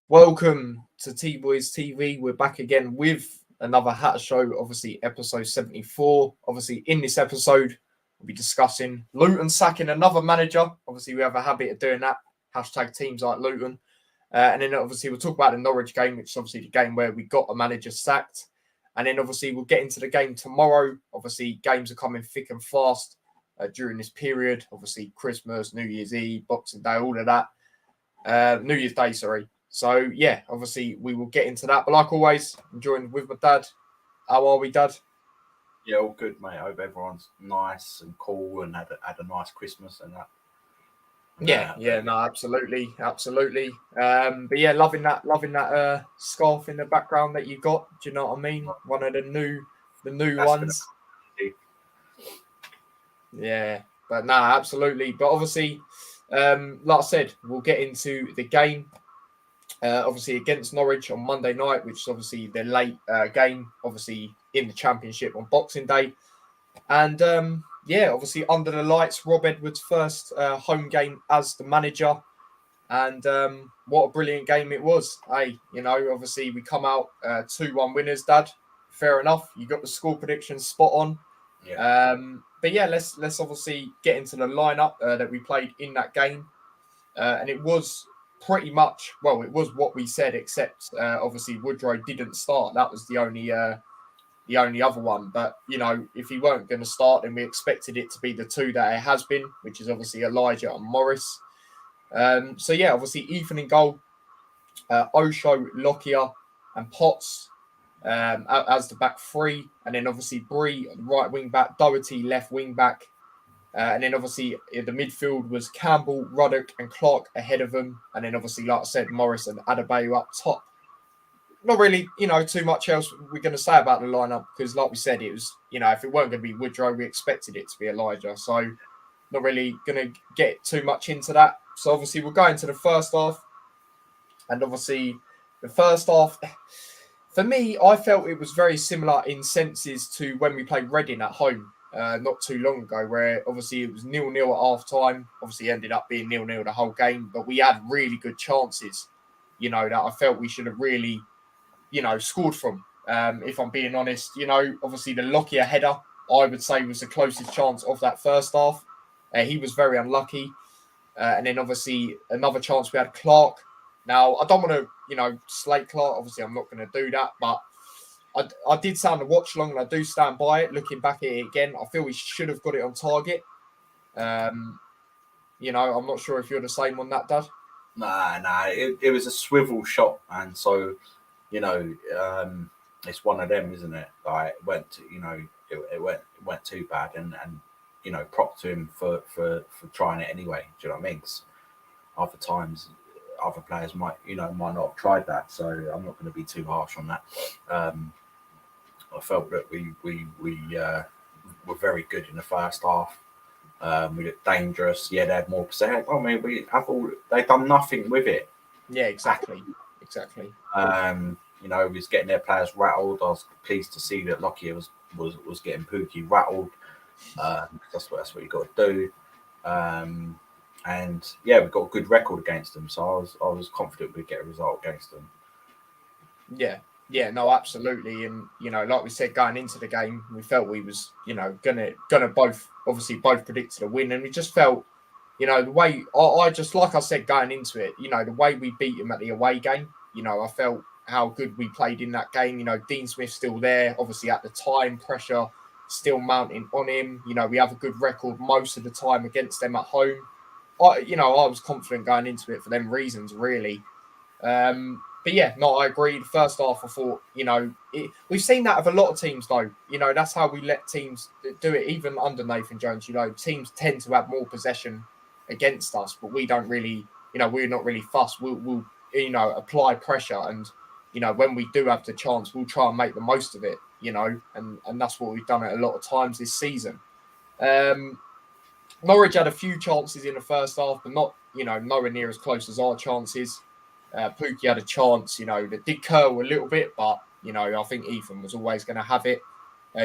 Welcome to T-Boys TV. We're back again with another Hatter Show, obviously episode 74. Obviously, in this episode, we'll be discussing Luton sacking another manager. Obviously, we have a habit of doing that. Hashtag teams like Luton. And then obviously, we'll talk about the Norwich game, which is obviously the game where we got a manager sacked. And then obviously, we'll get into the game tomorrow. Obviously, games are coming thick and fast during this period. Obviously, Christmas, New Year's Eve, Boxing Day, all of that. New Year's Day, sorry. So, yeah, obviously, we will get into that. But like always, I'm joined with my dad. How are we, Dad? Yeah, all good, mate. I hope everyone's nice and cool and had a nice Christmas and that. No, absolutely. But yeah, loving that scarf in the background that you got. Do you know what I mean? One of the new ones. Yeah, but nah, absolutely. But obviously, like I said, we'll get into the game. Obviously against Norwich on Monday night, which is obviously the late game, obviously in the Championship on Boxing Day. And obviously under the lights, Rob Edwards' first home game as the manager. And what a brilliant game it was. Hey, obviously we come out 2-1 winners, Dad. Fair enough. You got the score prediction spot on. Yeah. But yeah, let's obviously get into the lineup that we played in that game. And it was pretty much, it was what we said, except obviously Woodrow didn't start. That was the only other one. But, if he weren't going to start, then we expected it to be the two that it has been, which is obviously Elijah and Morris. Obviously Ethan in goal, Osho, Lockyer and Potts as the back three. And then obviously Bree, right wing back, Doherty, left wing back. And then obviously in the midfield was Campbell, Ruddock and Clark ahead of them. And then obviously, like I said, Morris and Adebayo up top. Not really, too much else we're going to say about the lineup because like we said, it was, if it weren't going to be Woodrow, we expected it to be Elijah. So not really going to get too much into that. So obviously we'll go into the first half. And obviously the first half, for me, I felt it was very similar in senses to when we played Reading at home. Not too long ago, where obviously it was 0-0 at half time. Obviously ended up being 0-0 the whole game, but we had really good chances, that I felt we should have really, scored from. If I'm being honest, obviously the Lockyer header, I would say was the closest chance of that first half. He was very unlucky. And then obviously another chance we had Clark. Now, I don't want to, slate Clark. Obviously, I'm not going to do that, but I did sound a watch long and I do stand by it. Looking back at it again, I feel we should have got it on target. I'm not sure if you're the same on that, Dad. Nah. It was a swivel shot. And so, it's one of them, isn't it? Like, it went, it went too bad and prop to him for trying it anyway. Do you know what I mean? 'Cause other times, other players might not have tried that. So I'm not going to be too harsh on that. I felt that we were very good in the first half. We looked dangerous. Yeah, they had more percent. I mean, they've done nothing with it. Yeah, exactly. We was getting their players rattled. I was pleased to see that Lockyer was getting Pookie rattled. That's what you got to do. And yeah, we got a good record against them, so I was confident we'd get a result against them. Yeah, no, absolutely. And like we said, going into the game, we felt we was gonna both predicted a win, and we just felt the way I just, like I said, going into it, the way we beat him at the away game, I felt how good we played in that game. Dean Smith's still there, obviously at the time, pressure still mounting on him. We have a good record most of the time against them at home. I was confident going into it for them reasons, really. But yeah, no, I agree. The first half, I thought, we've seen that of a lot of teams, though. That's how we let teams do it, even under Nathan Jones. Teams tend to have more possession against us, but we don't really, we're not really fussed. We'll apply pressure, and when we do have the chance, we'll try and make the most of it. And that's what we've done it a lot of times this season. Norwich had a few chances in the first half, but not, nowhere near as close as our chances. Pookie had a chance, that did curl a little bit, but, I think Ethan was always going to have it.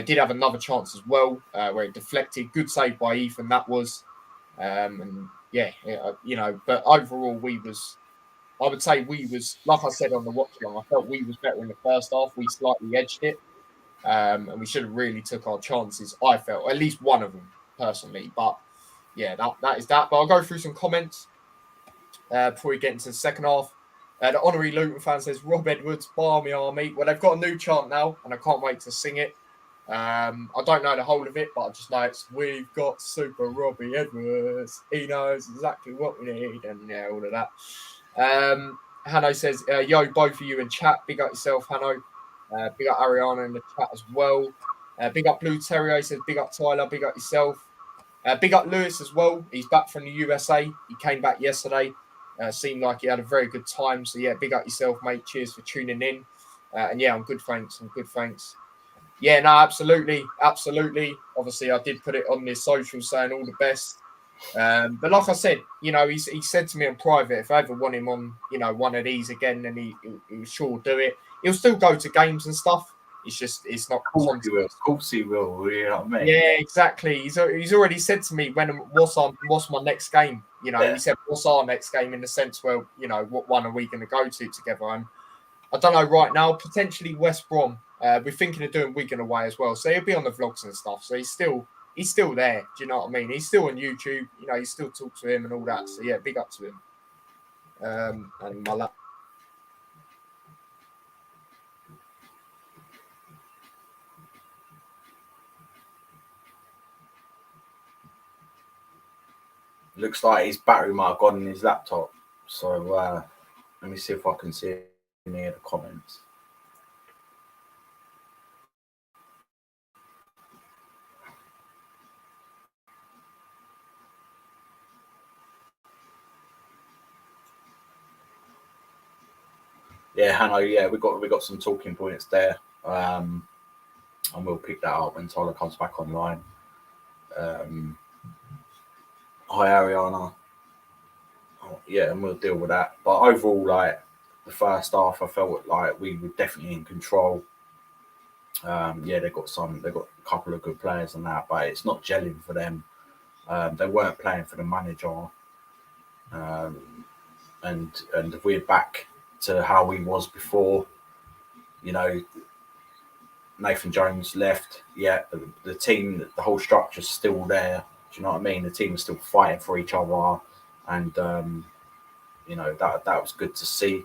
Did have another chance as well, where it deflected. Good save by Ethan, that was. But overall, I would say we was, like I said on the watch along, I felt we was better in the first half. We slightly edged it. And we should have really took our chances, I felt. At least one of them, personally. But, yeah, that is that. But I'll go through some comments before we get into the second half. The honorary Luton fan says, Rob Edwards, Barmy Army. Well, they've got a new chant now, and I can't wait to sing it. I don't know the whole of it, but I just know it's, we've got Super Robbie Edwards. He knows exactly what we need, and yeah, all of that. Hanno says, yo, both of you in chat. Big up yourself, Hanno. Big up Ariana in the chat as well. Big up Blue Terrier. He says, big up Tyler. Big up yourself. Big up Lewis as well. He's back from the USA. He came back yesterday. Seemed like he had a very good time. So, yeah, big up yourself, mate. Cheers for tuning in. And, yeah, I'm good, thanks. Yeah, no, absolutely. Obviously, I did put it on his social saying all the best. But like I said, he said to me in private, if I ever want him on, one of these again, then he will sure do it. He'll still go to games and stuff. It's not. Of course he will. You know what I mean? Yeah, exactly. He's already said to me what's my next game. He said what's our next game in the sense where what one are we going to go to together? And I don't know right now. Potentially West Brom. We're thinking of doing Wigan away as well, so he'll be on the vlogs and stuff. So he's still there. Do you know what I mean? He's still on YouTube. You still talk to him and all that. So yeah, big up to him. And my lap. Looks like his battery might have gone in his laptop. So let me see if I can see any of the comments. Yeah, Hanno, yeah, we got some talking points there. And we'll pick that up when Tyler comes back online. Hi, Ariana. Yeah, and we'll deal with that. But overall, like the first half, I felt like we were definitely in control. They've got a couple of good players and that, but it's not gelling for them. They weren't playing for the manager. And we're back to how we was before. Nathan Jones left. Yeah, the team, the whole structure's still there. Do you know what I mean? The team is still fighting for each other, and that was good to see.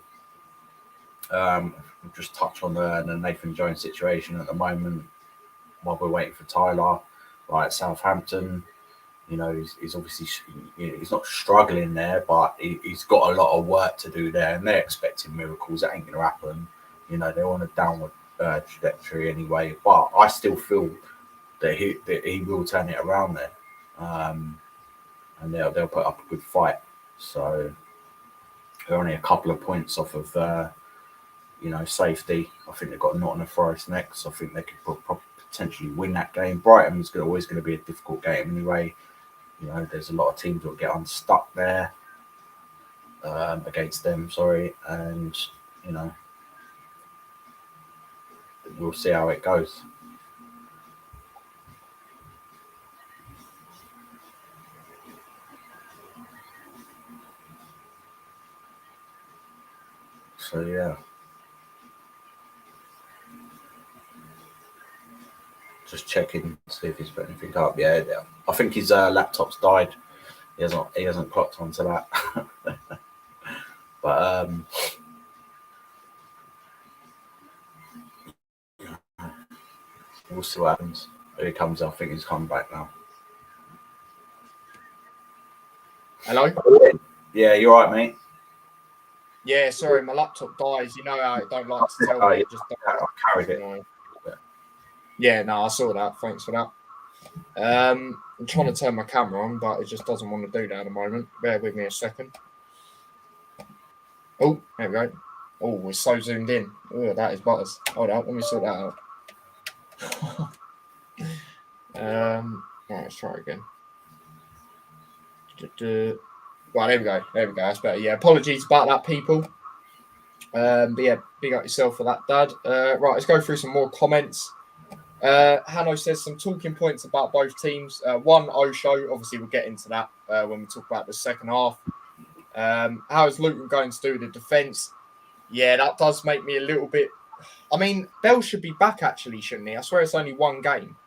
We'll just touch on the Nathan Jones situation at the moment while we're waiting for Tyler. Right, Southampton, he's obviously he's not struggling there, but he's got a lot of work to do there, and they're expecting miracles. That ain't going to happen. They're on a downward trajectory anyway, but I still feel that he will turn it around there, and they'll put up a good fight. So they're only a couple of points off of safety. I think they've got Nottingham Forest next. I think they could potentially win that game. Brighton's always going to be a difficult game anyway. There's a lot of teams that will get unstuck there against them. And we'll see how it goes. So yeah, just checking, see if he's put anything up. Yeah, I think his laptop's died. He hasn't clocked onto that. But we'll see what happens. Here he comes. I think he's come back now. Hello? Yeah, you all right, mate? Yeah, sorry, my laptop dies. You know how I don't like to tell me. It just dies. I carried it. Yeah, no, I saw that. Thanks for that. I'm trying to turn my camera on, but it just doesn't want to do that at the moment. Bear with me a second. Oh, there we go. Oh, we're so zoomed in. Oh, that is butters. Hold on, let me sort that out. Right, let's try again. Well, there we go. There we go. That's better. Yeah, apologies about that, people. But yeah, big up yourself for that, Dad. Right, let's go through some more comments. Hanno says some talking points about both teams. One, Osho, obviously we'll get into that when we talk about the second half. How is Luton going to do with the defence? Yeah, that does make me a little bit... I mean, Bell should be back actually, shouldn't he? I swear it's only one game.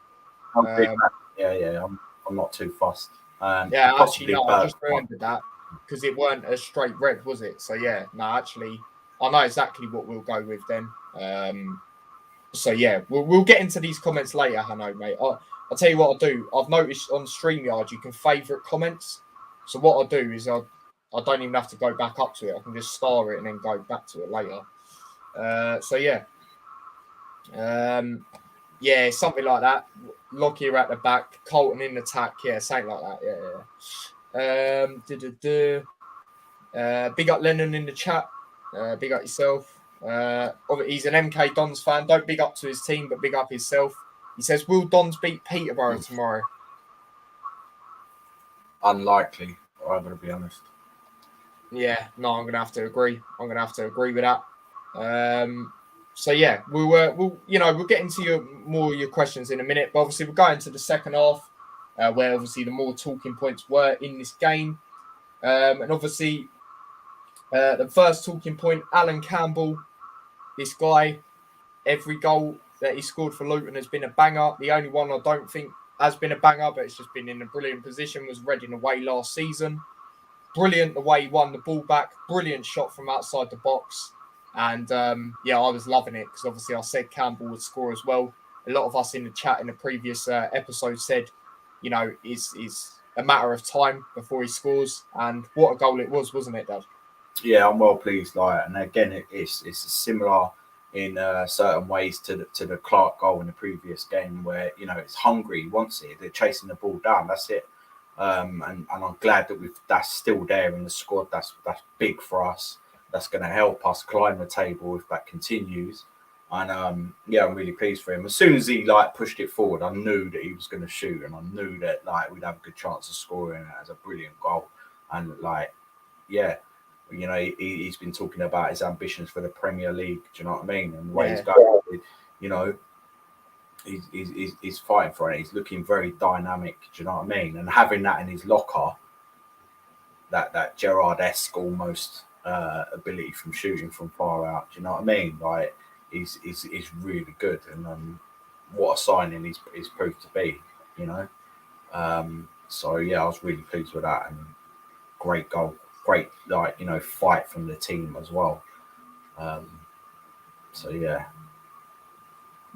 Yeah, I'm not too fussed. Yeah, actually, no, I just remembered that because it weren't a straight red, was it? So yeah, no, actually, I know exactly what we'll go with then. So yeah, we'll get into these comments later, Hanno, mate. I'll tell you what I'll do. I've noticed on StreamYard you can favourite comments. So what I'll do is I don't even have to go back up to it. I can just star it and then go back to it later. So yeah. Yeah, something like that. Lockyer at the back, Colton in attack. Yeah, something like that. Yeah. Big up Lennon in the chat. Big up yourself. He's an MK Dons fan. Don't big up to his team, but big up himself. He says, will Dons beat Peterborough tomorrow? Unlikely, I'm going to be honest. Yeah, no, I'm going to have to agree. I'm going to have to agree with that. So yeah, we'll get into your questions in a minute. But obviously, we'll go into the second half, where obviously the more talking points were in this game, and obviously the first talking point, Alan Campbell. This guy, every goal that he scored for Luton has been a banger. The only one I don't think has been a banger, but it's just been in a brilliant position, was Reading away last season. Brilliant the way he won the ball back. Brilliant shot from outside the box. And yeah, I was loving it because obviously I said Campbell would score as well. A lot of us in the chat in the previous episode said, you know, is a matter of time before he scores. And what a goal it was, wasn't it, Dad? Yeah, I'm well pleased. And again, it's similar in certain ways to the Clark goal in the previous game, where it's hungry, he wants it, they're chasing the ball down. That's it. And I'm glad that that's still there in the squad. That's big for us. That's going to help us climb the table if that continues. And yeah, I'm really pleased for him. As soon as he pushed it forward, I knew that he was going to shoot, and I knew that we'd have a good chance of scoring it as a brilliant goal. And yeah, he's been talking about his ambitions for the Premier League. Do you know what I mean? And the way he's going, he's fighting for it. He's looking very dynamic. Do you know what I mean? And having that in his locker, that Gerrard-esque almost ability from shooting from far out. Do you know what I mean? He's really good, and what a signing he's proved to be. So yeah, I was really pleased with that, and great goal, great fight from the team as well. So yeah.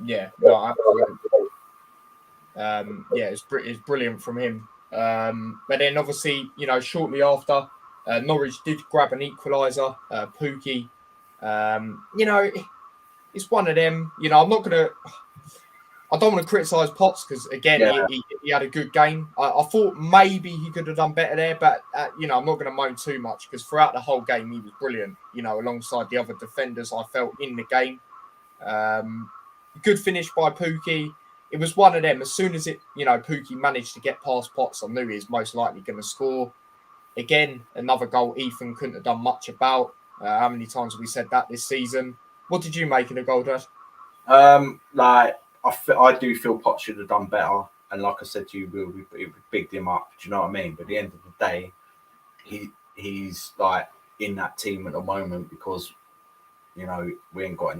Yeah, no, absolutely. Yeah, it's brilliant from him. But then obviously, shortly after, Norwich did grab an equaliser. Pookie, it's one of them. I don't want to criticise Potts because again, he had a good game. I thought maybe he could have done better there, but I'm not going to moan too much because throughout the whole game he was brilliant. Alongside the other defenders, I felt in the game. Good finish by Pookie. It was one of them. As soon as Pookie managed to get past Potts, I knew he was most likely going to score. Again, another goal Ethan couldn't have done much about. How many times have we said that this season? What did you make of the goal, Dad? I do feel Potts should have done better. And like I said to you, we bigged him up. Do you know what I mean? But at the end of the day, he's in that team at the moment because we ain't got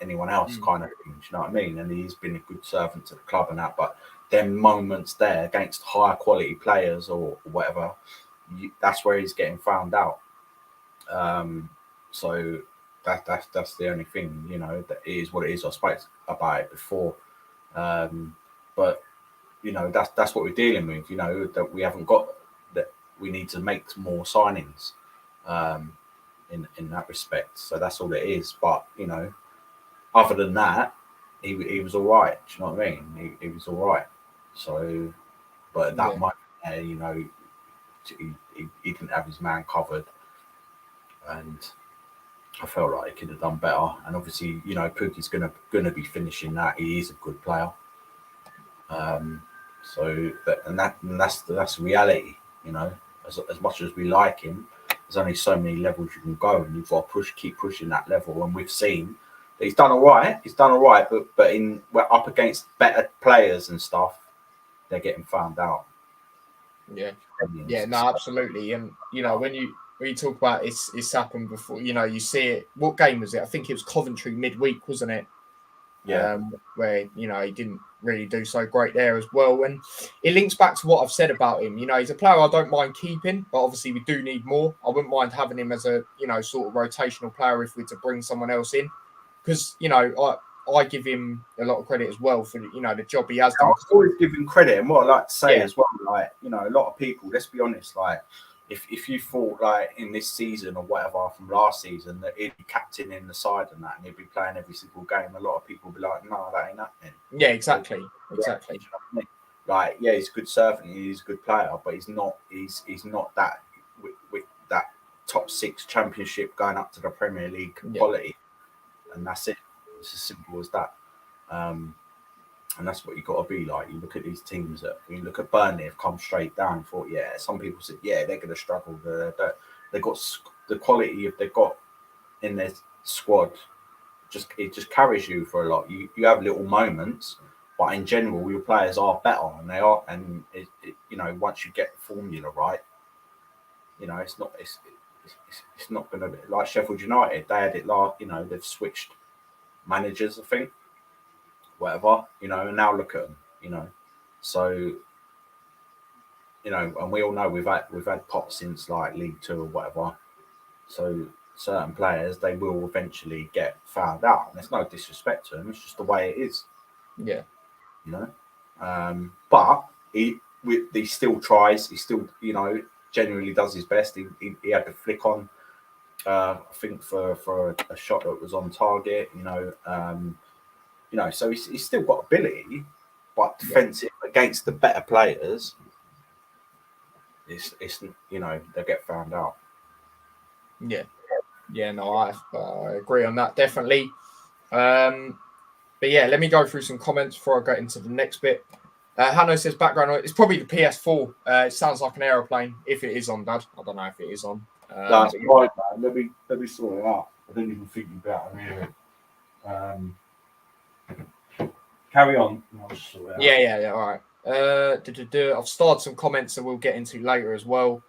anyone else kind of thing. Do you know what I mean? And he's been a good servant to the club and that. But them moments there against higher quality players or whatever, that's where he's getting found out. So that's the only thing, that is what it is. I spoke about it before. But that's what we're dealing with, that we haven't got, that we need to make more signings. In that respect, so that's all it is. But other than that, he was all right. Do you know what I mean? He was all right. So, but at that moment, you know, he didn't have his man covered, and I felt like he could have done better. And obviously, you know, Pookie's gonna be finishing that. He is a good player. So that's reality. You know, as much as we like him, there's only so many levels you can go, and you've got to keep pushing that level. And we've seen that he's done all right. He's done all right, but we're up against better players and stuff. They're getting found out. Yeah, no, absolutely. And you know, when you talk about it's happened before, you know, you see it. What game was it? I think it was Coventry midweek, wasn't it? Yeah. Where, you know, he didn't really do so great there as well. And it links back to what I've said about him. You know, he's a player I don't mind keeping, but obviously we do need more. I wouldn't mind having him as a, you know, sort of rotational player if we're to bring someone else in. Because, you know, I give him a lot of credit as well for, you know, the job he has done. I always give him credit. And what I like to say as well, like, you know, a lot of people, let's be honest, like, if you thought like in this season or whatever from last season that he'd be captain in the side and that and he'd be playing every single game, a lot of people would be like, no, that ain't happening. Yeah, exactly. Yeah, you know what I mean? Like, yeah, he's a good servant, he's a good player, but he's not that with that top 6 championship going up to the Premier League quality. And that's it. It's as simple as that. And that's what you got to be like. You look at these teams you look at Burnley have come straight down. Thought, yeah, some people said, yeah, they're going to struggle. They got the quality they've got in their squad. It just carries you for a lot. You have little moments, but in general, your players are better, and they are. And you know, once you get the formula right, you know, it's not going to be like Sheffield United. They had it last. You know, they've switched managers, I think. Whatever, you know, and now look at them, you know. So, you know, and we all know we've had pop since like League 2 or whatever. So certain players, they will eventually get found out. And there's no disrespect to them, it's just the way it is. Yeah. You know? But he still tries, he still, you know, genuinely does his best. He had the flick on, I think for a shot that was on target, you know. You know, so he's still got ability, but defensive against the better players, it's you know, they get found out. Yeah, no, I agree on that definitely. But yeah, let me go through some comments before I get into the next bit. Hanno says background. It's probably the PS4. It sounds like an aeroplane. If it is on, Dad, I don't know if it is on. That's right, man. Let me sort it out. I didn't even think about it. Really. Carry on. Yeah. All right. I've started some comments that we'll get into later as well.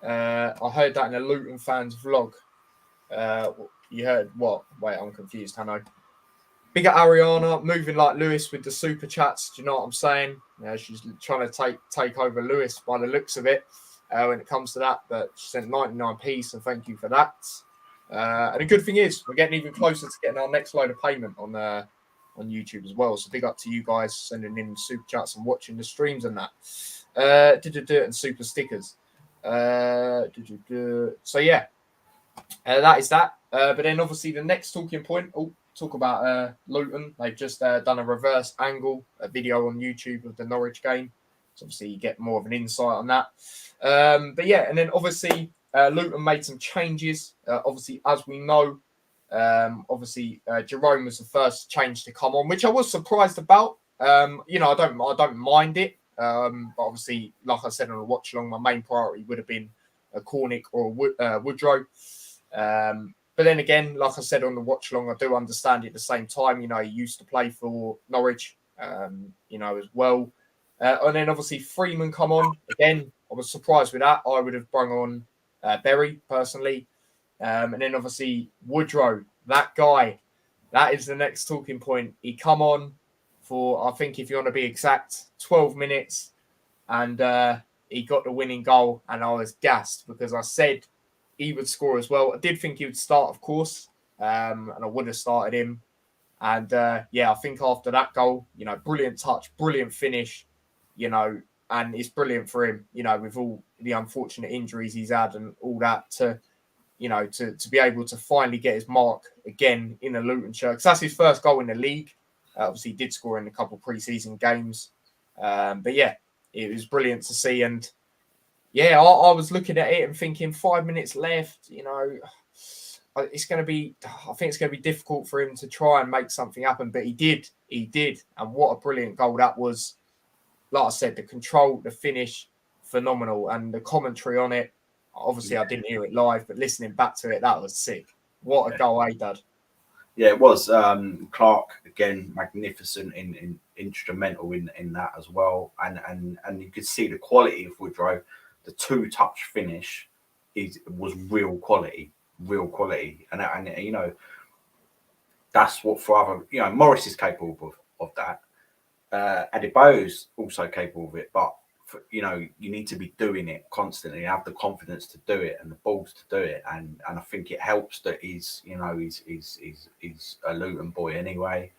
I heard that in a Luton fans vlog. You heard what? Wait, I'm confused, Hanno. Bigger Ariana moving like Lewis with the super chats. Do you know what I'm saying? She's trying to take over Lewis by the looks of it when it comes to that. But she sent 99p, so thank you for that. And the good thing is we're getting even closer to getting our next load of payment on YouTube as well. So big up to you guys sending in super chats and watching the streams and that. And super stickers. So yeah, that is that. But then obviously the next talking point. Talk about Luton. They've just done a reverse angle video on YouTube of the Norwich game. So obviously you get more of an insight on that. But yeah, and then obviously Luton made some changes. Obviously, as we know, Jerome was the first change to come on, which I was surprised about. You know, I don't mind it. But obviously, like I said on the watch along, my main priority would have been a Cornick or a Woodrow. But then again, like I said on the watch along, I do understand it at the same time. You know, he used to play for Norwich, you know, as well. And then obviously Freeman come on. Again, I was surprised with that. I would have brought on Berry personally. And then obviously Woodrow, that guy, that is the next talking point. He come on for, I think if you want to be exact, 12 minutes. And he got the winning goal. And I was gassed because I said he would score as well. I did think he would start, of course. And I would have started him. And yeah, I think after that goal, you know, brilliant touch, brilliant finish, you know, and it's brilliant for him, you know, with all the unfortunate injuries he's had and all that to, you know, to be able to finally get his mark again in a Luton shirt. Because that's his first goal in the league. Obviously, he did score in a couple of pre-season games. But yeah, it was brilliant to see. And yeah, I was looking at it and thinking 5 minutes left, it's going to be, I think it's going to be difficult for him to try and make something happen. But he did. And what a brilliant goal that was. Like I said, the control, the finish, phenomenal. And the commentary on it, obviously I didn't hear it live, but listening back to it, that was sick. What a goal, Dad? Yeah, it was. Clark, again, magnificent in instrumental in that as well. And you could see the quality of Woodrow. The two-touch finish was real quality. And that's what for other, Morris is capable of that. Adebayo's also capable of it, but you need to be doing it constantly, have the confidence to do it and the balls to do it, and I think it helps that he's a Luton boy anyway,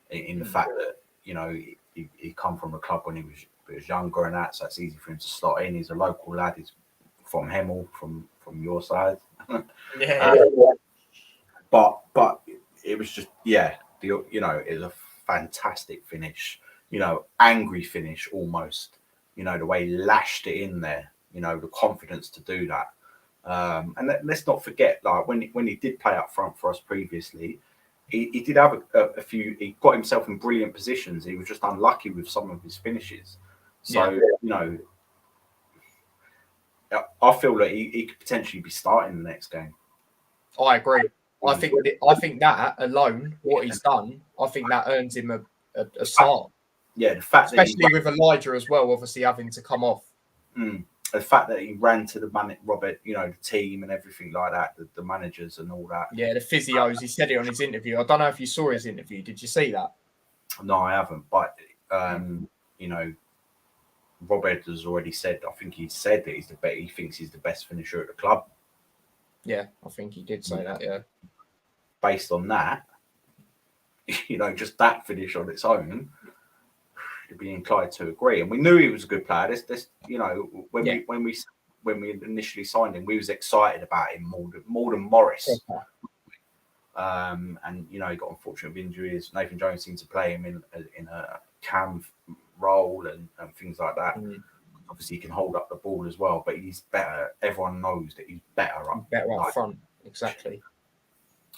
in the fact that he come from a club when he was younger and that, so it's easy for him to slot in. He's a local lad. He's from Hemel, from your side. But it was just it was a fantastic finish. Angry finish almost. The way he lashed it in there. The confidence to do that. And let's not forget, like when he did play up front for us previously, he did have a few. He got himself in brilliant positions. He was just unlucky with some of his finishes. So I feel that he could potentially be starting the next game. I agree. I think that alone, what he's done, I think that earns him a start. Yeah, the fact especially with Elijah as well, obviously having to come off. The fact that he ran to the Robert, the team and everything like that, the managers and all that. Yeah, the physios. He said it on his interview. I don't know if you saw his interview. Did you see that? No, I haven't. But Robert has already said. I think he said that he thinks he's the best finisher at the club. Yeah, I think he did say that. Yeah. Based on that, just that finish on its own, you'd be inclined to agree. And we knew he was a good player. When we initially signed him, we was excited about him more than Morris. And he got unfortunate with injuries. Nathan Jones seemed to play him in a cam role and things like that. Obviously, he can hold up the ball as well, but he's better. Everyone knows that he's better up front. Exactly.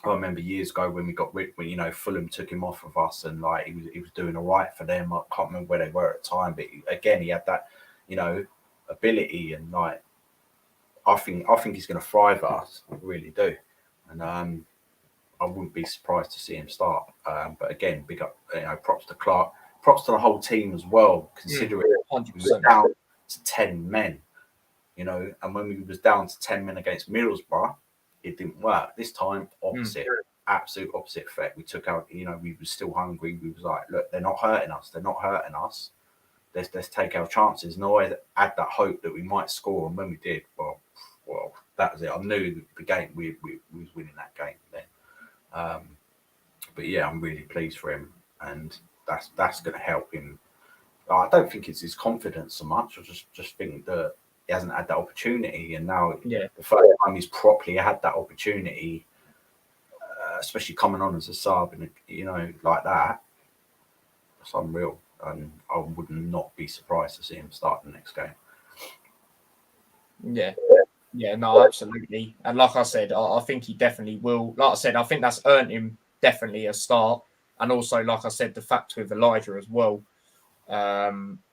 I remember years ago when we got rid, when Fulham took him off of us, and like he was doing all right for them. I can't remember where they were at the time, but again, he had that ability, and like I think he's going to thrive at us. I really do, and I wouldn't be surprised to see him start. But again, big up, props to Clark, props to the whole team as well, considering we were down to 10 men, and when we was down to 10 men against Middlesbrough, it didn't work. This time, absolute opposite effect. We took out, we were still hungry. We was like, look, they're not hurting us. Let's take our chances and always add that hope that we might score. And when we did, well, that was it. I knew the game, we was winning that game then. But yeah, I'm really pleased for him, and that's going to help him. I don't think it's his confidence so much. I just think that he hasn't had that opportunity, and now the first time he's properly had that opportunity, especially coming on as a sub, and like that, it's unreal. And I would not be surprised to see him start the next game. Yeah, no, absolutely. And like I said, I think he definitely will. Like I said, I think that's earned him definitely a start, and also, like I said, the fact with Elijah as well.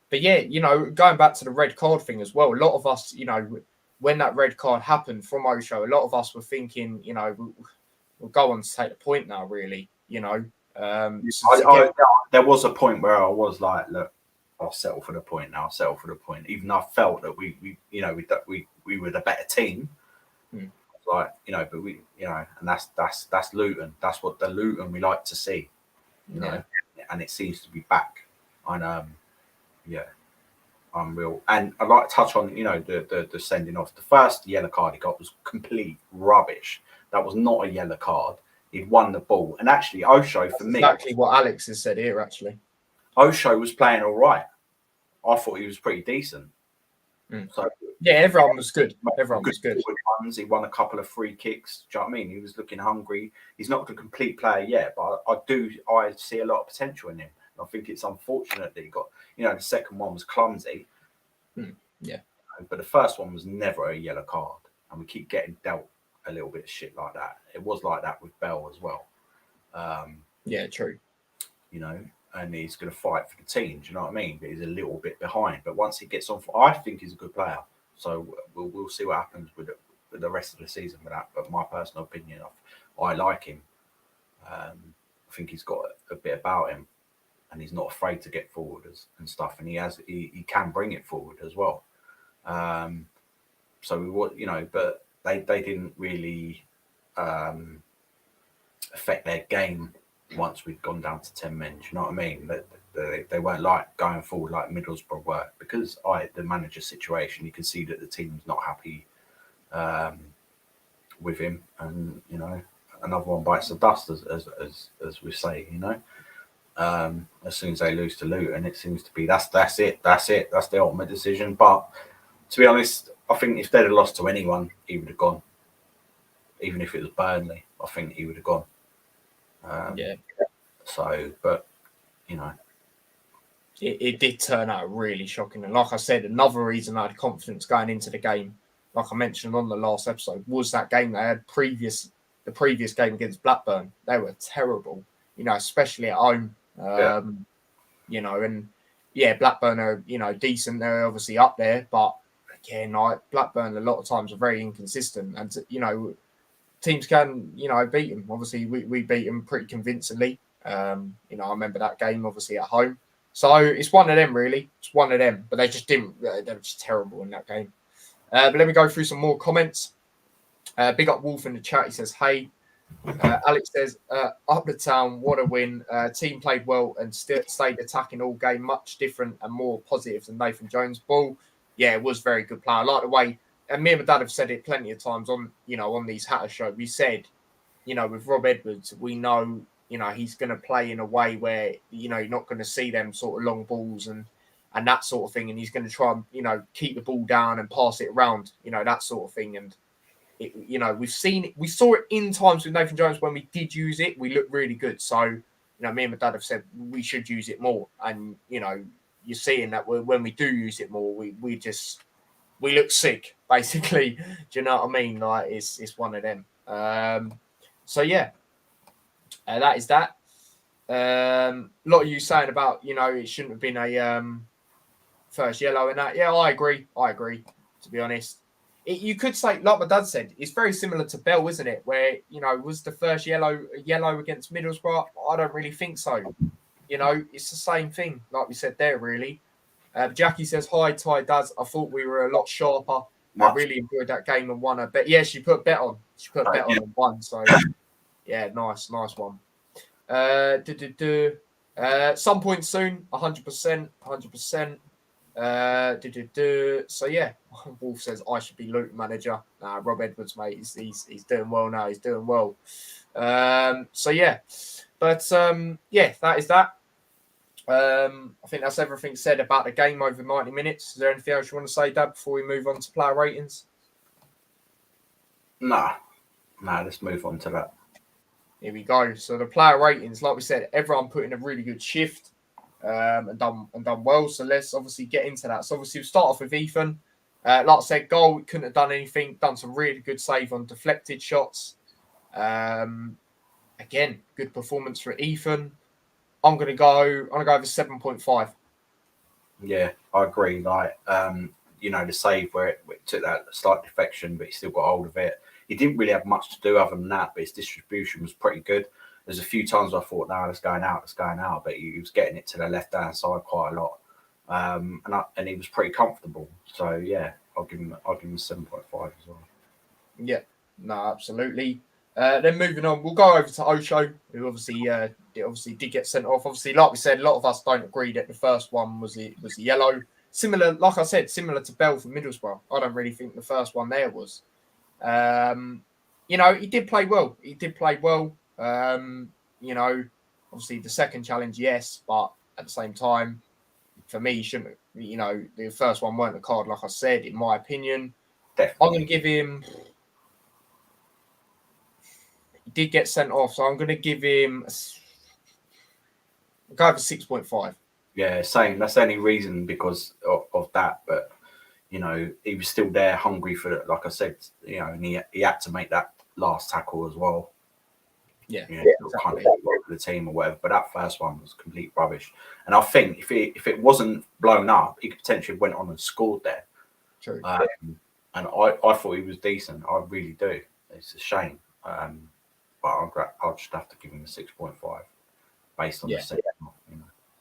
But yeah, going back to the red card thing as well, a lot of us, when that red card happened from Osho, a lot of us were thinking, we'll go on to take the point now, really, there was a point where I was like, look, I'll settle for the point now. Even though I felt that we were the better team. Like, but we, and that's Luton. That's what the Luton we like to see, and it seems to be back. And unreal. And I'd like to touch on, the sending off. The first yellow card he got was complete rubbish. That was not a yellow card. He'd won the ball. And actually, Osho, for me... exactly what Alex has said here, actually. Osho was playing all right. I thought he was pretty decent. So, yeah, everyone was good. Everyone was good. Runs. He won a couple of free kicks. Do you know what I mean? He was looking hungry. He's not a complete player yet, but I see a lot of potential in him. I think it's unfortunate that he got, the second one was clumsy. Yeah. But the first one was never a yellow card. And we keep getting dealt a little bit of shit like that. It was like that with Bell as well. Yeah, true. And he's going to fight for the team. Do you know what I mean? But he's a little bit behind. But once he gets on, I think he's a good player. So we'll see what happens with the rest of the season with that. But my personal opinion, I like him. I think he's got a bit about him, and he's not afraid to get forward and stuff. And he can bring it forward as well. So but they didn't really affect their game once we'd gone down to 10 men. Do you know what I mean? They weren't like going forward like Middlesbrough were, because the manager situation, you can see that the team's not happy with him, and another one bites the dust, as we say. As soon as they lose to Luton, it seems to be that's it, that's the ultimate decision. But to be honest, I think if they'd have lost to anyone, he would have gone. Even if it was Burnley, I think he would have gone. Yeah. So, but it did turn out really shocking. And like I said, another reason I had confidence going into the game, like I mentioned on the last episode, was that game they had the previous game against Blackburn. They were terrible, especially at home. And Blackburn are, decent. They're obviously up there, but again, Blackburn a lot of times are very inconsistent, and teams can, beat them. Obviously, we beat them pretty convincingly. I remember that game, obviously, at home. So it's one of them, really. It's one of them. But they just didn't. They were just terrible in that game. But let me go through some more comments. Big up Wolf in the chat. He says, hey. Alex says, up the town, what a win. Team played well and stayed attacking all game. Much different and more positive than Nathan Jones. Ball, yeah, it was very good player. I like the way, and me and my dad have said it plenty of times on these Hatter show. We said, with Rob Edwards, we know, he's going to play in a way where, you're not going to see them sort of long balls and that sort of thing. And he's going to try and, keep the ball down and pass it around, that sort of thing. And, we saw it in times with Nathan Jones when we did use it. We looked really good. So, me and my dad have said we should use it more. And, you're seeing that when we do use it more, we look sick, basically. Do you know what I mean? Like, it's one of them. So, yeah, that is that. A lot of you saying about, it shouldn't have been a first yellow in that. Yeah, I agree, to be honest. You could say, like my dad said, it's very similar to Bell, isn't it? Where, was the first yellow against Middlesbrough? I don't really think so. It's the same thing, like we said there, really. Jackie says, hi, Ty Daz. I thought we were a lot sharper. I really enjoyed that game and won a bet. Yeah, she put bet on. She put bet on and won. So, yeah, nice one. Some point soon, 100%, 100%. So yeah, Wolf says I should be Luton manager. Rob Edwards, mate, he's doing well now. He's doing well. So yeah, but yeah, that is that. I think that's everything said about the game over 90 minutes. Is there anything else you want to say, Dad, before we move on to player ratings? Nah, let's move on to that. Here we go. So the player ratings, like we said, everyone put in a really good shift. And done well. So let's obviously get into that. So obviously we'll start off with Ethan. Like I said, goal, couldn't have done anything. Done some really good save on deflected shots. Again, good performance for Ethan. I'm gonna go over 7.5. Yeah, I agree. Like the save where it took that slight defection, but he still got hold of it. He didn't really have much to do other than that, but his distribution was pretty good. There's a few times I thought, no, it's going out, but he was getting it to the left-hand side quite a lot, and he was pretty comfortable. So yeah, I'll give him 7.5 as well. Yeah, no, absolutely. Then moving on, we'll go over to Osho, who obviously did get sent off. Obviously, like we said, a lot of us don't agree that the first one was the yellow. Similar, like I said, similar to Bell for Middlesbrough. I don't really think the first one there was. He did play well. Obviously the second challenge, yes, but at the same time, for me, shouldn't. The first one weren't a card, like I said, in my opinion. Definitely. I'm going to give him. He did get sent off, so I'm going to give him I'll go over 6.5. Yeah, same. That's the only reason because of that. But he was still there, hungry for it. Like I said, and he had to make that last tackle as well. Yeah, Kind of the team or whatever. But that first one was complete rubbish. And I think if it wasn't blown up, he could potentially went on and scored there. True. And I thought he was decent. I really do. It's a shame. But I'll just have to give him a 6.5 based on the second half.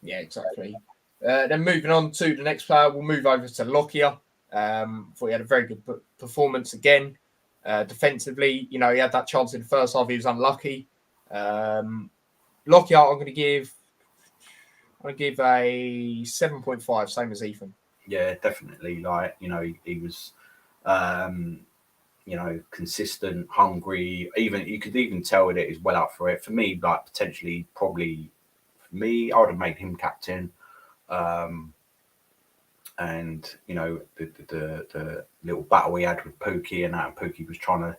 Yeah, exactly. Then moving on to the next player, we'll move over to Lockyer. Thought he had a very good performance again. Defensively, he had that chance in the first half. He was unlucky. Lockyer, I'm going to give a 7.5, same as Ethan. Yeah, definitely. He was, consistent, hungry. Even you could even tell that he's well up for it. For me, potentially, probably, for me, I would have made him captain. And the little battle he had with Pookie and Pookie was trying to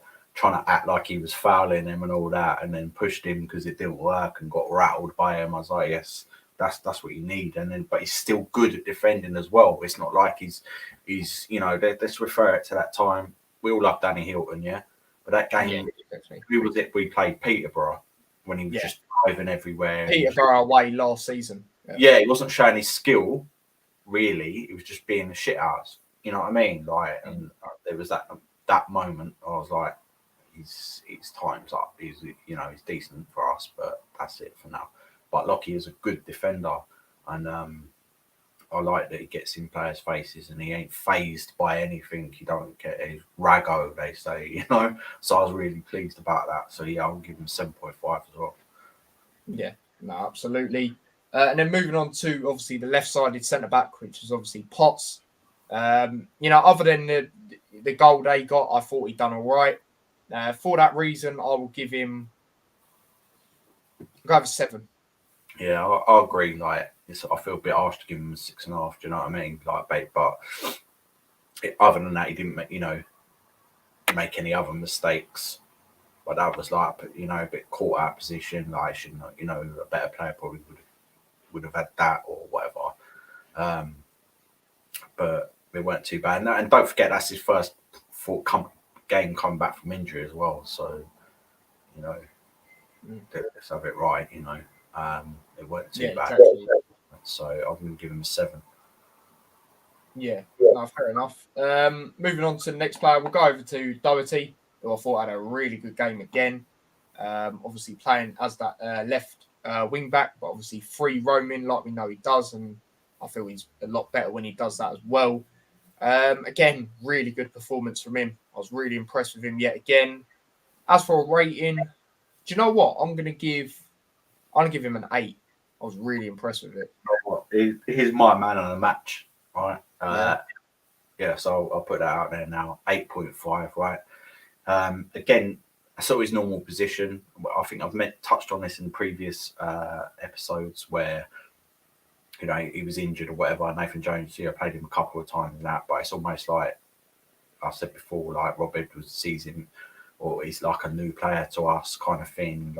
act like he was fouling him and all that, and then pushed him because it didn't work and got rattled by him. I was like, yes, that's what you need. And then, but he's still good at defending as well. It's not like he's let's refer it to that time. We all love Danny Hilton, yeah, but that game, who was it? We played Peterborough when he was just driving everywhere. Peterborough away last season. Yeah, he wasn't showing his skill. Really, it was just being a shit house. You know what I mean? And there was that moment. I was like, his time's up. He's decent for us, but that's it for now. But Lockie is a good defender, and I like that he gets in players' faces and he ain't phased by anything. He don't get a rago, they say. So I was really pleased about that. So yeah, I'll give him 7.5 as well. Yeah, no, absolutely. And then moving on to obviously the left-sided centre back, which is obviously Potts. Other than the goal they got, I thought he'd done all right. For that reason, I will give him. I'll go over 7. Yeah, I agree. I feel a bit harsh to give him a 6.5. Do you know what I mean? But other than that, he didn't make any other mistakes. But that was a bit caught out of position. Should not, a better player probably would have had that or whatever. But they weren't too bad. And don't forget, that's his first game coming back from injury as well. So, let's have it right. It weren't too bad. Exactly. So I'm going to give him a 7. Yeah, no, fair enough. Moving on to the next player, we'll go over to Doherty, who I thought had a really good game again. Obviously playing as that left wing back, but obviously free roaming like we know he does, and I feel he's a lot better when he does that as well. Again, really good performance from him. I was really impressed with him yet again. As for a rating, do you know what? I'm gonna give him an 8. I was really impressed with it. He's my man of the match, right? So I'll put that out there now. 8.5, right? Again, I saw his normal position. I think I've touched on this in previous episodes where he was injured or whatever. Nathan Jones, I played him a couple of times in that, but it's almost like I said before, like Rob Edwards sees him, or he's like a new player to us, kind of thing.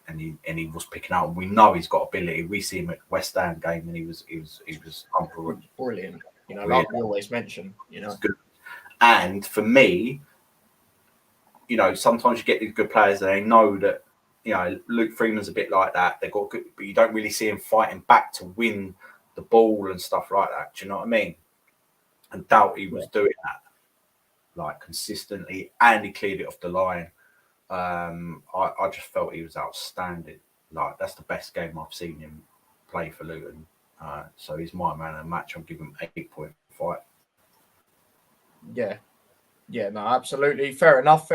And he was picking up. We know he's got ability. We see him at West Ham game, and he was brilliant. Like we always mention. Good. And for me, sometimes you get these good players, and they know that. Luke Freeman's a bit like that. They got good, but you don't really see him fighting back to win the ball and stuff like that. Do you know what I mean? And Doughty was doing that, consistently, and he cleared it off the line. I just felt he was outstanding. That's the best game I've seen him play for Luton. So he's my man of the match. I'll give him 8.5. Yeah, no, absolutely. Fair enough.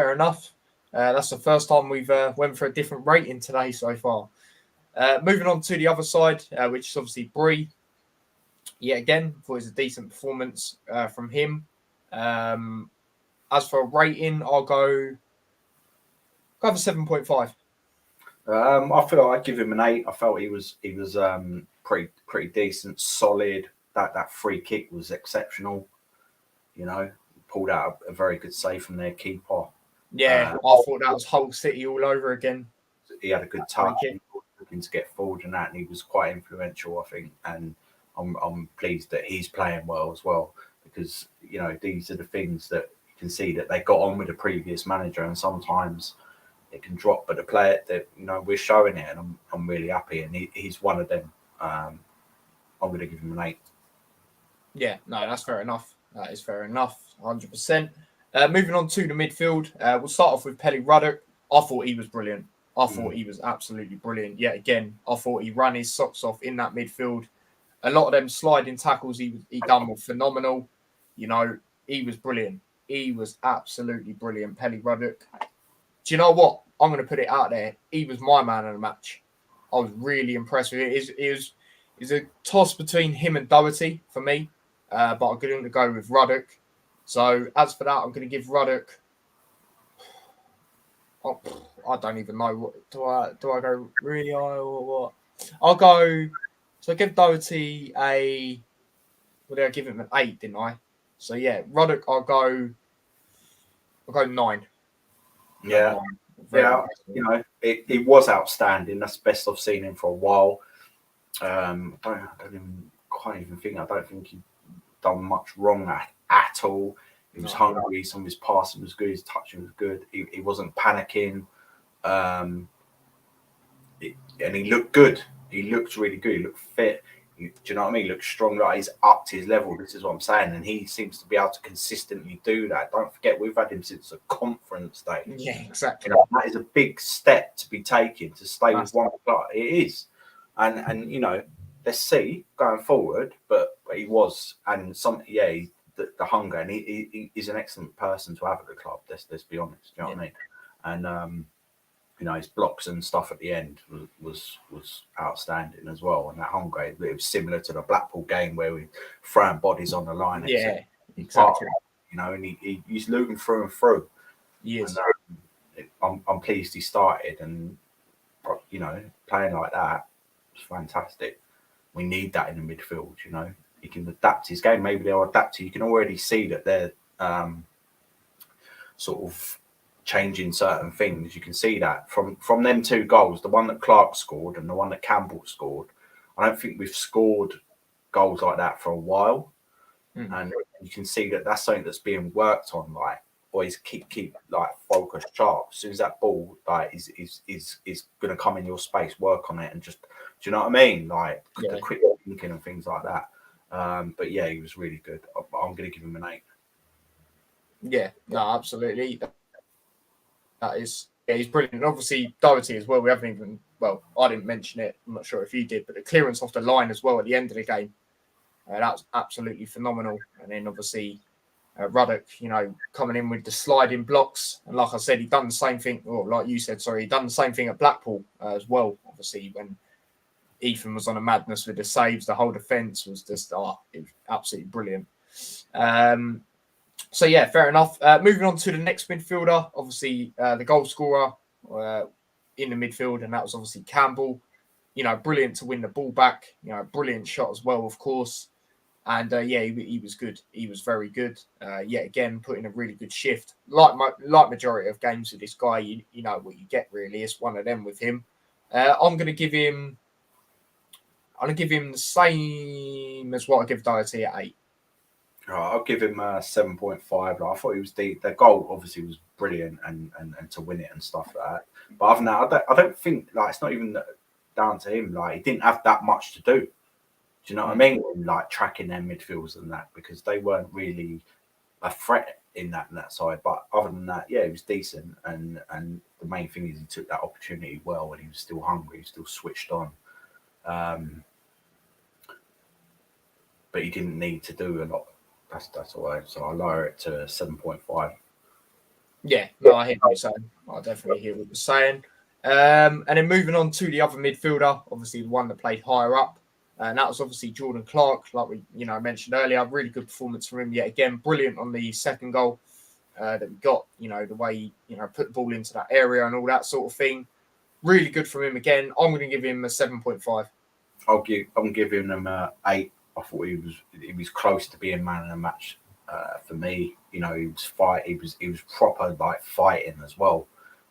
That's the first time we've went for a different rating today so far. Moving on to the other side, which is obviously Bree. Yeah, again, thought it was a decent performance from him. As for a rating, I'll go for 7.5. I feel I'd give him an 8. I felt he was pretty decent, solid. That free kick was exceptional. Pulled out a very good save from their keeper. Yeah, I thought that was Hull City all over again. He had a good touch. looking to get forward and that, and he was quite influential, I think. And I'm pleased that he's playing well as well, because these are the things that you can see that they got on with the previous manager, and sometimes it can drop. But the player that we're showing it, and I'm really happy, and he's one of them. I'm going to give him an 8. Yeah, no, that's fair enough. That is fair enough, 100%. Moving on to the midfield, we'll start off with Pelly Ruddock. I thought he was brilliant. I thought he was absolutely brilliant. Yet again, I thought he ran his socks off in that midfield. A lot of them sliding tackles he done were phenomenal. He was brilliant. He was absolutely brilliant, Pelly Ruddock. Do you know what? I'm going to put it out there. He was my man of the match. I was really impressed with it. It was a toss between him and Doherty for me, but I'm going to go with Ruddock. So as for that, I'm going to give Ruddock. I don't even know what do I go really high or what? I'll go. So I give Doherty a. Well, did I give him an 8, didn't I? So yeah, Ruddock. I'll go 9. Yeah. Yeah, it was outstanding. That's the best I've seen him for a while. I don't think he'd done much wrong at all. He was hungry. Some of his passing was good. His touching was good. He wasn't panicking. And he looked good. He looked really good. He looked fit. Do you know what I mean? He looked strong. Like he's up to his level. This is what I'm saying. And he seems to be able to consistently do that. Don't forget, we've had him since the conference day. Yeah, exactly. That is a big step to be taken to stay with one club. It is. And let's see going forward. But he was. And the hunger. And he's an excellent person to have at the club. Let's be honest. Do you know what I mean? And, his blocks and stuff at the end was outstanding as well. And that hunger, it was similar to the Blackpool game where we throwing bodies on the line. Yeah, exactly. And he's Luton through and through. Yes. And I'm pleased he started, and playing like that was fantastic. We need that in the midfield. He can adapt his game. Maybe they'll adapt to. You can already see that they're sort of changing certain things. You can see that from them 2 goals, the one that Clark scored and the one that Campbell scored. I don't think we've scored goals like that for a while, and you can see that that's something that's being worked on. Like, always keep like focused, sharp. As soon as that ball is going to come in your space, work on it, and just, do you know what I mean? Like the quick thinking and things like that. But yeah, he was really good. I'm going to give him an 8. Yeah, no, absolutely. That is, he's brilliant. And obviously, Doherty as well. We haven't even, I didn't mention it. I'm not sure if you did, but the clearance off the line as well at the end of the game, that was absolutely phenomenal. And then obviously, Ruddock, coming in with the sliding blocks. And like I said, he done the same thing, or like you said, sorry, he done the same thing at Blackpool as well. Obviously, when Ethan was on a madness with the saves, the whole defence was just, it was absolutely brilliant. So yeah, fair enough. Moving on to the next midfielder, obviously the goal scorer in the midfield, and that was obviously Campbell. Brilliant to win the ball back. Brilliant shot as well, of course. And he was good. He was very good. Yet again, putting a really good shift. Like majority of games with this guy, you know what you get really. It's one of them with him. I'm going to give him the same as what I give Doherty at 8. I'll give him a 7.5. I thought he was the goal obviously was brilliant and to win it and stuff like that. But other than that, I don't think it's not even down to him. Like, he didn't have that much to do. Do you know what I mean? Like tracking their midfields and that, because they weren't really a threat in that side. But other than that, yeah, he was decent. And the main thing is he took that opportunity well, and he was still hungry, he was still switched on. But he didn't need to do a lot. That's all right. So I'll lower it to 7.5. Yeah, no, I hear what you're saying. I definitely hear what you're saying. And then moving on to the other midfielder, obviously the one that played higher up, and that was obviously Jordan Clark, like we mentioned earlier. Really good performance from him yet again. Brilliant on the second goal that we got. The way he put the ball into that area and all that sort of thing. Really good from him again. I'm going to give him a 7.5. I'm giving him a 8. I thought he was close to being man of the match for me. He was proper like fighting as well,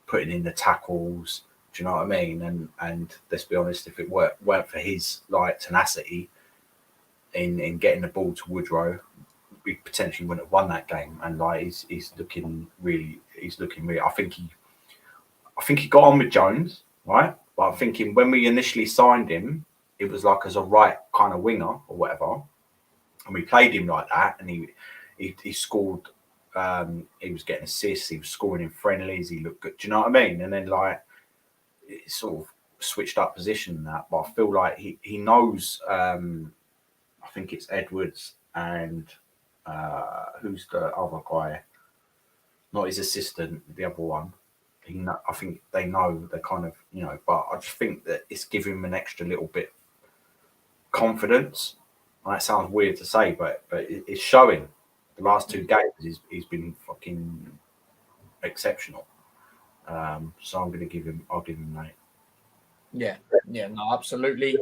putting in the tackles. Do you know what I mean? And let's be honest, if it weren't for his like tenacity in getting the ball to Woodrow, we potentially wouldn't have won that game. And like he's looking really. I think he got on with Jones, right? But I'm thinking when we initially signed him, it was like as a right kind of winger or whatever, and we played him like that, and he scored. He was getting assists. He was scoring in friendlies. He looked good. Do you know what I mean? And then like it sort of switched up position and that. But I feel like he knows. I think it's Edwards and who's the other guy? Not his assistant, the other one. I think they know they're kind of, but I just think that it's giving him an extra little bit confidence. And that sounds weird to say, but it's showing. The last 2 games, he's been fucking exceptional. So I'll give him that. Yeah, no, absolutely.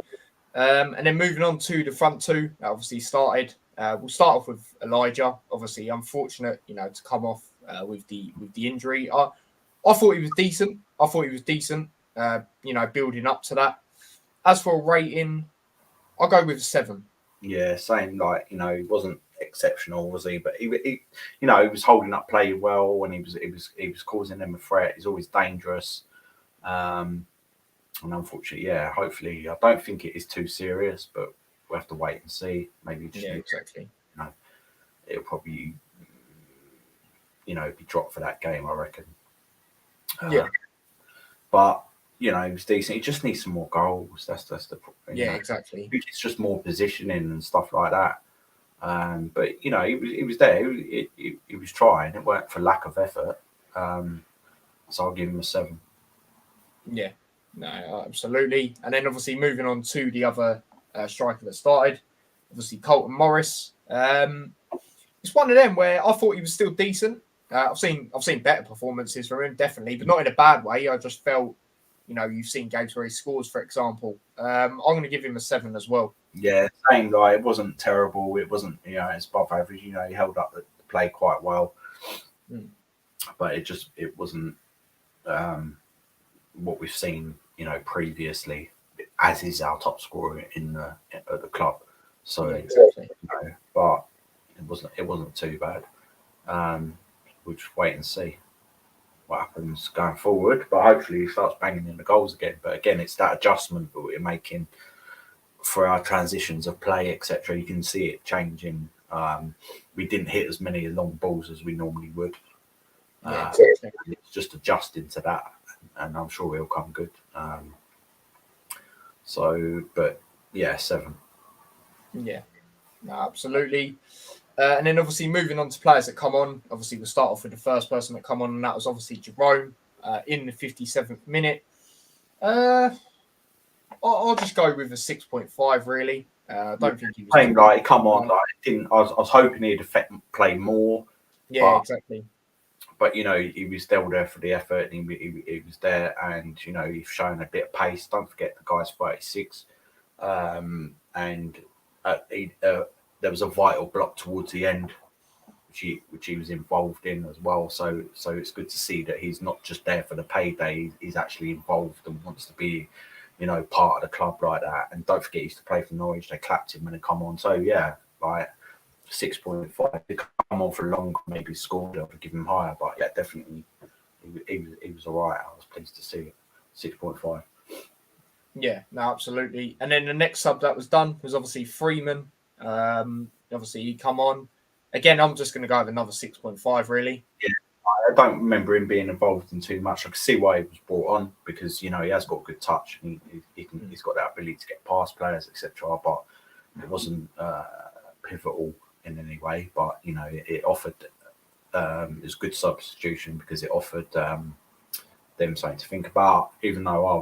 And then moving on to the front two, obviously started. We'll start off with Elijah. Obviously, unfortunate, to come off with the injury. I thought he was decent. Building up to that. As for a rating, I'll go with 7. Yeah, same. Like he wasn't exceptional, was he? But he was holding up play well, and he was causing them a threat. He's always dangerous. And unfortunately, yeah. Hopefully, I don't think it is too serious, but we'll have to wait and see. Maybe just exactly. It'll probably be dropped for that game, I reckon. But he was decent. He just needs some more goals. That's the problem. Exactly. I think it's just more positioning and stuff like that. But he was there. He was trying. It weren't for lack of effort. So I'll give him a 7. Yeah, no, absolutely. And then obviously moving on to the other striker that started, obviously Colton Morris. It's one of them where I thought he was still decent. I've seen better performances from him, definitely, but not in a bad way. I just felt, you've seen games where he scores, for example. I'm going to give him a 7 as well. Yeah, same guy. It wasn't terrible. It wasn't, it's above average. He held up the play quite well, but it wasn't what we've seen, previously. As is our top scorer at the club. So, exactly. But it wasn't too bad. We'll just wait and see what happens going forward. But hopefully he starts banging in the goals again. But again, it's that adjustment that we're making for our transitions of play, etc. You can see it changing. We didn't hit as many long balls as we normally would. It's just adjusting to that, and I'm sure it'll come good. But yeah, 7. Yeah, no, absolutely. And then obviously moving on to players that come on. Obviously, we'll start off with the first person that come on, and that was obviously Jerome in the 57th minute. I'll just go with a 6.5. Really, I don't think he was playing like come on. Like I was hoping he'd play more. Yeah, exactly. But he was still there for the effort, and he was there, and he's showing a bit of pace. Don't forget the guy's 36, and there was a vital block towards the end, which he was involved in as well. So it's good to see that he's not just there for the payday. He's actually involved and wants to be, part of the club like that. And don't forget, he used to play for Norwich. They clapped him when he come on. So yeah, like 6.5. He come on for longer, maybe scored. I would give him higher, but yeah, definitely he was all right. I was pleased to see it. 6.5. Yeah, no, absolutely. And then the next sub that was done was obviously Freeman. Obviously he come on. Again, I'm just going to go with another 6.5, really. Yeah, I don't remember him being involved in too much. I can see why he was brought on because, he has got good touch. He's got that ability to get past players, etc. But it wasn't pivotal in any way. But, it offered it was a good substitution because it offered them something to think about, even though I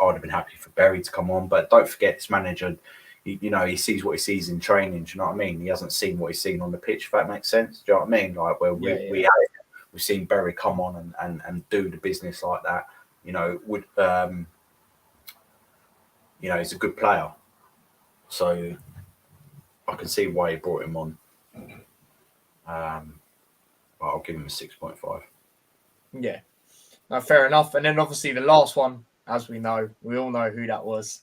would have been happy for Berry to come on. But don't forget, this manager, he sees what he sees in training. Do you know what I mean? He hasn't seen what he's seen on the pitch, if that makes sense. Do you know what I mean? Like where we've seen Berry come on and do the business like that. He's a good player. So I can see why he brought him on. But I'll give him a 6.5. Yeah. No, fair enough. And then obviously the last one as we all know who that was.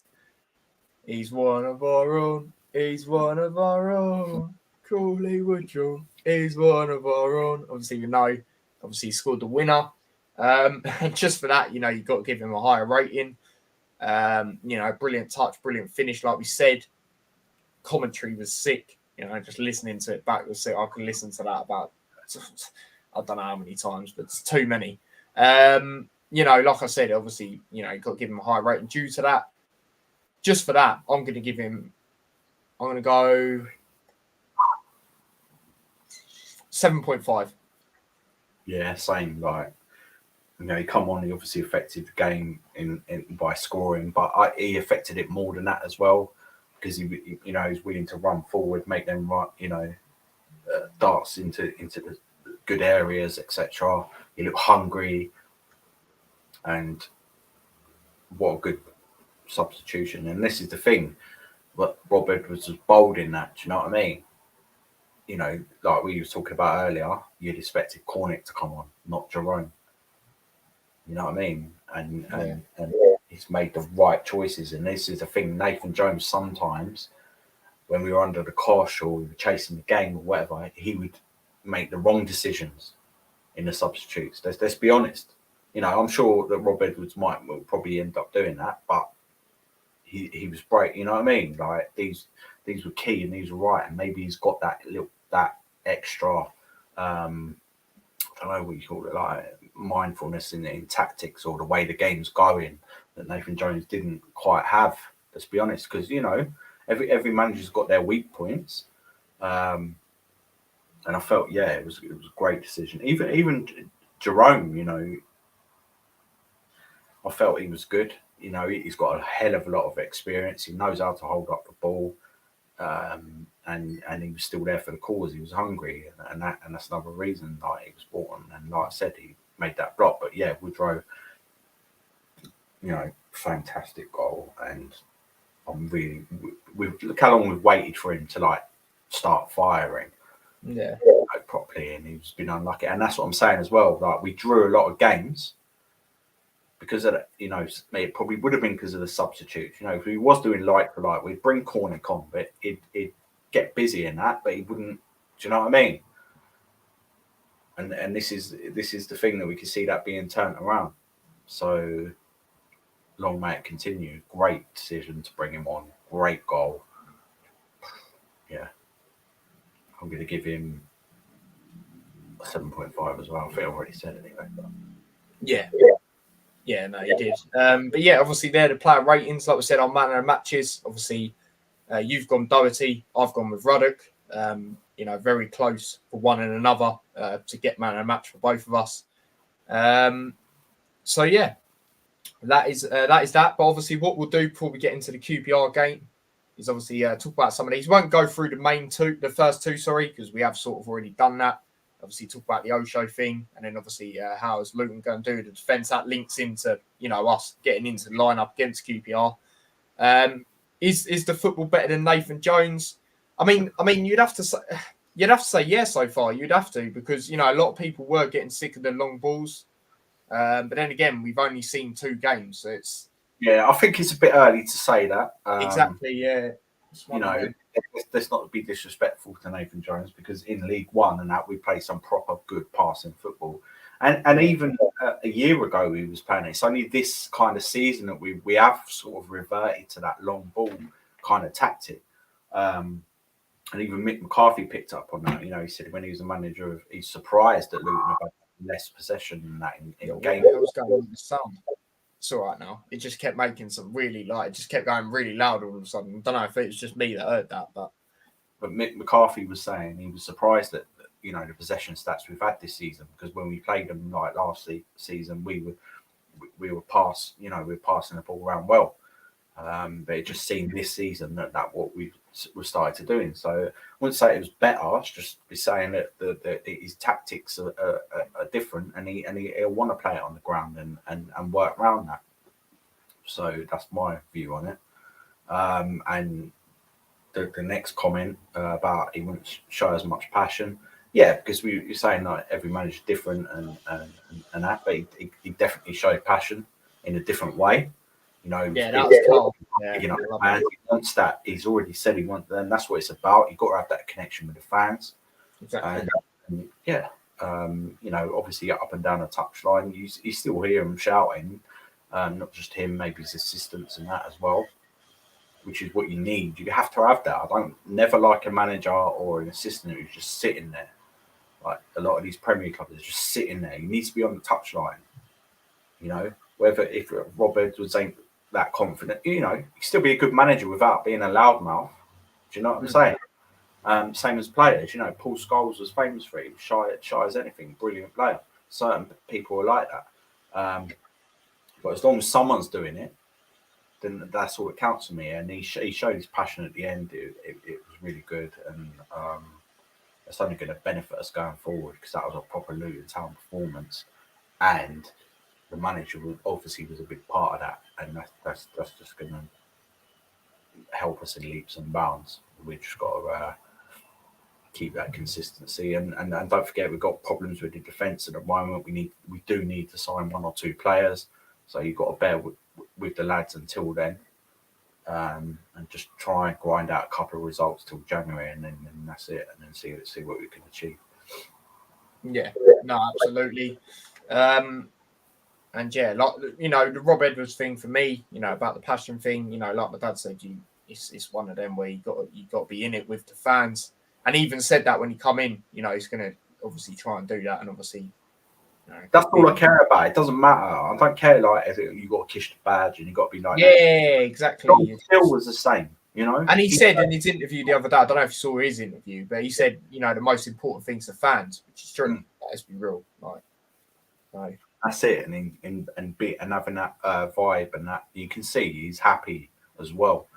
He's one of our own. He's one of our own. Crawley Woodrow. He's one of our own. Obviously, he scored the winner. And just for that, you've got to give him a higher rating. Brilliant touch, brilliant finish, like we said. Commentary was sick. Just listening to it back was sick. I could listen to that about, I don't know how many times, but it's too many. Like I said, obviously, you've got to give him a high rating due to that. Just for that, I'm going to go 7.5. Yeah, same. Like, he come on, he obviously affected the game in by scoring, but he affected it more than that as well, because he he's willing to run forward, make them darts into the good areas, etc. He looked hungry, and what a good substitution. And this is the thing, but Rob Edwards was bold in that. Do you know what I mean? Like we were talking about earlier, you'd expected Cornick to come on, not Jerome. You know what I mean? And he's made the right choices. And this is the thing, Nathan Jones, sometimes when we were under the cosh or we were chasing the game or whatever, he would make the wrong decisions in the substitutes. Let's be honest. I'm sure that Rob Edwards will probably end up doing that, but he was great. You know what I mean? Like these were key and these were right, and maybe he's got that extra. I don't know what you call it, like mindfulness in tactics or the way the game's going that Nathan Jones didn't quite have. Let's be honest, because every manager's got their weak points, and I felt it was a great decision. Even Jerome, I felt he was good. He's got a hell of a lot of experience. He knows how to hold up the ball, and he was still there for the cause. He was hungry, and that's another reason like he was brought on. And like I said, he made that block. But yeah, Woodrow, fantastic goal. And I'm really, look how long we've waited for him to like start firing. Yeah, properly, and he's been unlucky. And that's what I'm saying as well. Like we drew a lot of games because of that, it probably would have been because of the substitutes. If he was doing like for like, we'd bring Cornick on, but it'd get busy in that, but he wouldn't. Do you know what I mean? And this is the thing that we can see that being turned around. So long may it continue. Great decision to bring him on. Great goal. Yeah, I'm going to give him a 7.5 as well. I think I already said it anyway. But. Yeah, no, you did. But yeah, obviously they're the player ratings. Like we said, on man of matches, obviously you've gone Doherty, I've gone with Ruddock. Very close for one and another to get man of match for both of us. So yeah, that is that. But obviously what we'll do before we get into the QPR game is obviously talk about some of these. We won't go through the first two, because we have sort of already done that. Obviously, talk about the Osho thing, and then obviously how is Luton going to do the defence? That links into us getting into the lineup against QPR. Is the football better than Nathan Jones? I mean, you'd have to say yes so far. You'd have to, because a lot of people were getting sick of the long balls. But then again, we've only seen 2 games, so it's I think it's a bit early to say that. Exactly, yeah. Let's not be disrespectful to Nathan Jones, because in League One and that we play some proper good passing football, and even a year ago we was playing. It's only this kind of season that we have sort of reverted to that long ball kind of tactic, and even Mick McCarthy picked up on that. He said when he was a manager, he's surprised that Luton have had less possession than that in games. What was going on with the sound? It's all right now. It just kept making some really it just kept going really loud all of a sudden. I don't know if it was just me that heard that, but Mick McCarthy was saying he was surprised at the possession stats we've had this season, because when we played them like last season, we were passing the ball around well, but it just seemed this season that what we started to doing. So I wouldn't say it was better. It's just be saying that his tactics are different, and he'll want to play it on the ground and work around that. So that's my view on it. And the next comment about he wouldn't show as much passion. Yeah, because you're saying that every manager's different and that, but he definitely showed passion in a different way. You know, Yeah, that was calm. you know, Yeah, and he wants that. He's already said he wants, and that's what it's about. You've got to have that connection with the fans. exactly. And yeah, you know, obviously up and down the touchline, you still hear him shouting, not just him, maybe his assistants and that as well, which is what you need. You have to have that. I don't never like a manager or an assistant who's just sitting there. Like a lot of these Premier clubs are just sitting there. He needs to be on the touchline. You know, whether if Rob Edwards ain't that confident, you know, he can still be a good manager without being a loudmouth. Do you know what I'm saying? Same as players, you know, Paul Scholes was famous for it. He was shy as anything, brilliant player. Certain people are like that. But as long as someone's doing it, then that's all that counts for me. And he showed his passion at the end. It was really good. And it's only going to benefit us going forward because that was a proper Luton Town performance. And the manager was a big part of that. And that's just going to help us in leaps and bounds. We've just got to keep that consistency, and don't forget we've got problems with the defence at the moment. We do need to sign one or two players, so you've got to bear with the lads until then, and just try and grind out a couple of results till January, and then that's it, and then see what we can achieve. Yeah, no, absolutely. And yeah, like, you know, the Rob Edwards thing for me, you know, about the passion thing, you know, like my dad said, it's one of them where you got to be in it with the fans. And he even said that when he come in, you know, he's going to obviously try and do that. And obviously, you know, that's all I care about. It doesn't matter. I don't care like if you got to kiss the badge and you got to be like yeah, exactly. Still was the same, you know. And he said in his interview the other day, I don't know if you saw his interview, but he said, you know, the most important thing's the fans, which is true. Let's be real, like, so. That's it, and having that vibe, and that you can see he's happy as well.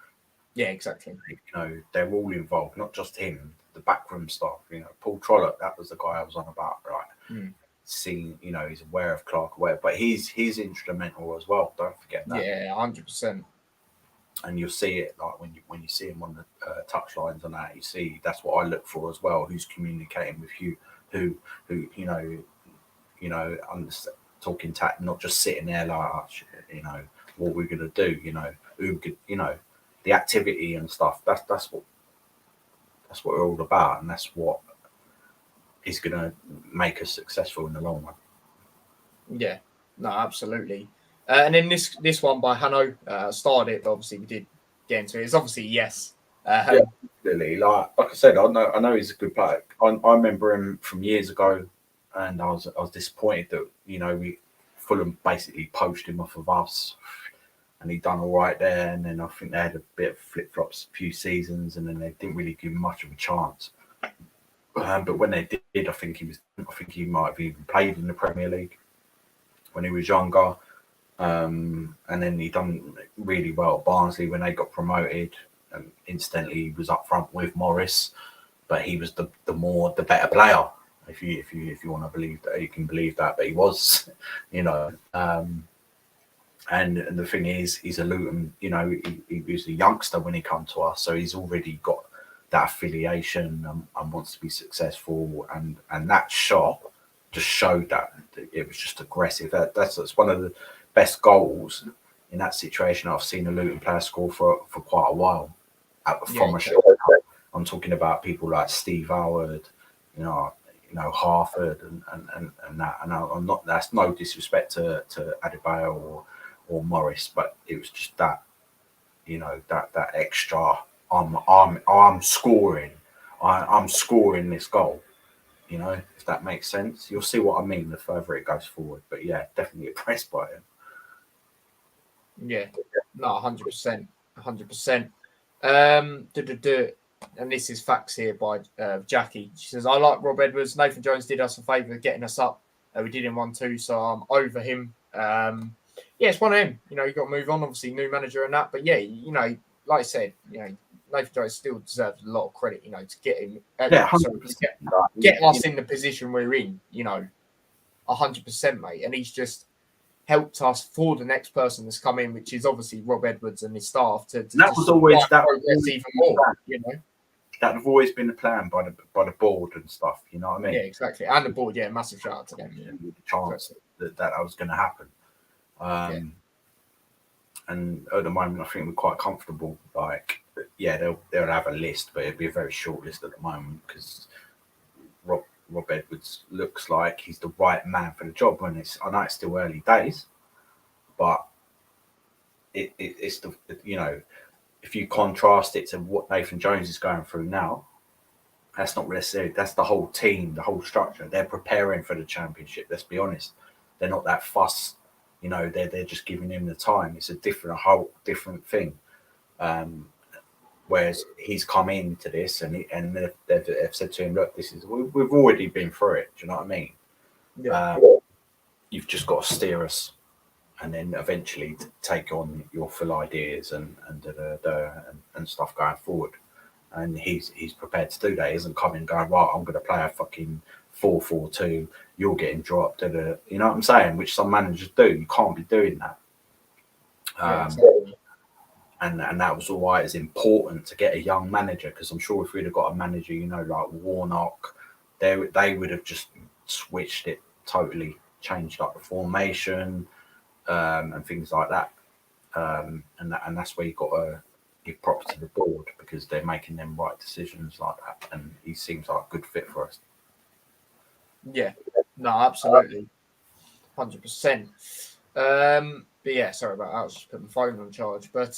Yeah, exactly. You know, they're all involved, not just him, the backroom staff. You know, Paul Trollope, that was the guy I was on about, right? Seeing, you know, he's aware of Clark, but he's instrumental as well. Don't forget that. Yeah, 100%. And you'll see it like when you see him on the touch lines and that. You see that's what I look for as well. Who's communicating with you? Who you know, talking tact, not just sitting there like, oh, you know, what we're gonna do. You know, who could, you know, the activity and stuff. That's what we're all about, and that's what is gonna make us successful in the long run. Yeah, no, absolutely. And then this one by Hanno started it, but obviously we did get into it. It's obviously yes. Yeah, really. Like I said, I know he's a good player. I remember him from years ago, and I was disappointed that, you know, Fulham basically poached him off of us, and he done all right there. And then I think they had a bit of flip flops a few seasons, and then they didn't really give him much of a chance. But when they did, I think he might have even played in the Premier League when he was younger. And then he done really well at Barnsley when they got promoted, and instantly he was up front with Morris, but he was the better player. If you want to believe that, you can believe that, but he was, you know. And the thing is, he's a Luton, you know, he was a youngster when he come to us, so he's already got that affiliation and wants to be successful, and that shot just showed that it was just aggressive. That's one of the best goals in that situation I've seen a Luton player score for quite a while from a shot. I'm talking about people like Steve Howard, you know, Harford and that. And I'm not. That's no disrespect to Adebayo or Morris, but it was just that, you know, that extra. I'm scoring. I'm scoring this goal. You know, if that makes sense. You'll see what I mean the further it goes forward. But yeah, definitely impressed by him. Yeah, no, 100%, 100%. And this is facts here by Jackie. She says, I like Rob Edwards. Nathan Jones did us a favour getting us up. We did in 1-2, so I'm over him. Yeah, it's one of them. You know, you got to move on. Obviously, new manager and that. But yeah, you know, like I said, you know, Nathan Jones still deserves a lot of credit, you know, to get him, get us in the position we're in, you know, 100%, mate. And he's just helped us for the next person that's come in, which is obviously Rob Edwards and his staff to that was always that progress even more, you know. That have always been the plan by the board and stuff, you know what I mean? Yeah, exactly. And the board, yeah, massive shout out to them. Yeah. The chance that was going to happen. And at the moment, I think we're quite comfortable. Like, yeah, they'll have a list, but it'll be a very short list at the moment because Rob Edwards looks like he's the right man for the job. When I know it's still early days, but it's the if you contrast it to what Nathan Jones is going through now, that's not necessarily, that's the whole team, the whole structure. They're preparing for the championship. Let's be honest. They're not that fussed. They're just giving him the time. It's a whole different thing. Whereas he's come into this and they've said to him, look, we've already been through it. Do you know what I mean? Yeah. You've just got to steer us, and then eventually take on your full ideas and stuff going forward. And he's prepared to do that. He isn't coming going, right, I'm going to play a fucking 4-4-2. You're getting dropped. You know what I'm saying? Which some managers do. You can't be doing that. Exactly. And that was why it's important to get a young manager, because I'm sure if we'd have got a manager, like Warnock, they would have just switched it totally, changed up the formation and things like that. And that's where you got to give props to the board, because they're making them right decisions like that. And he seems like a good fit for us. Yeah, no, absolutely, 100%. But yeah, sorry about that. I was just putting my phone on charge. But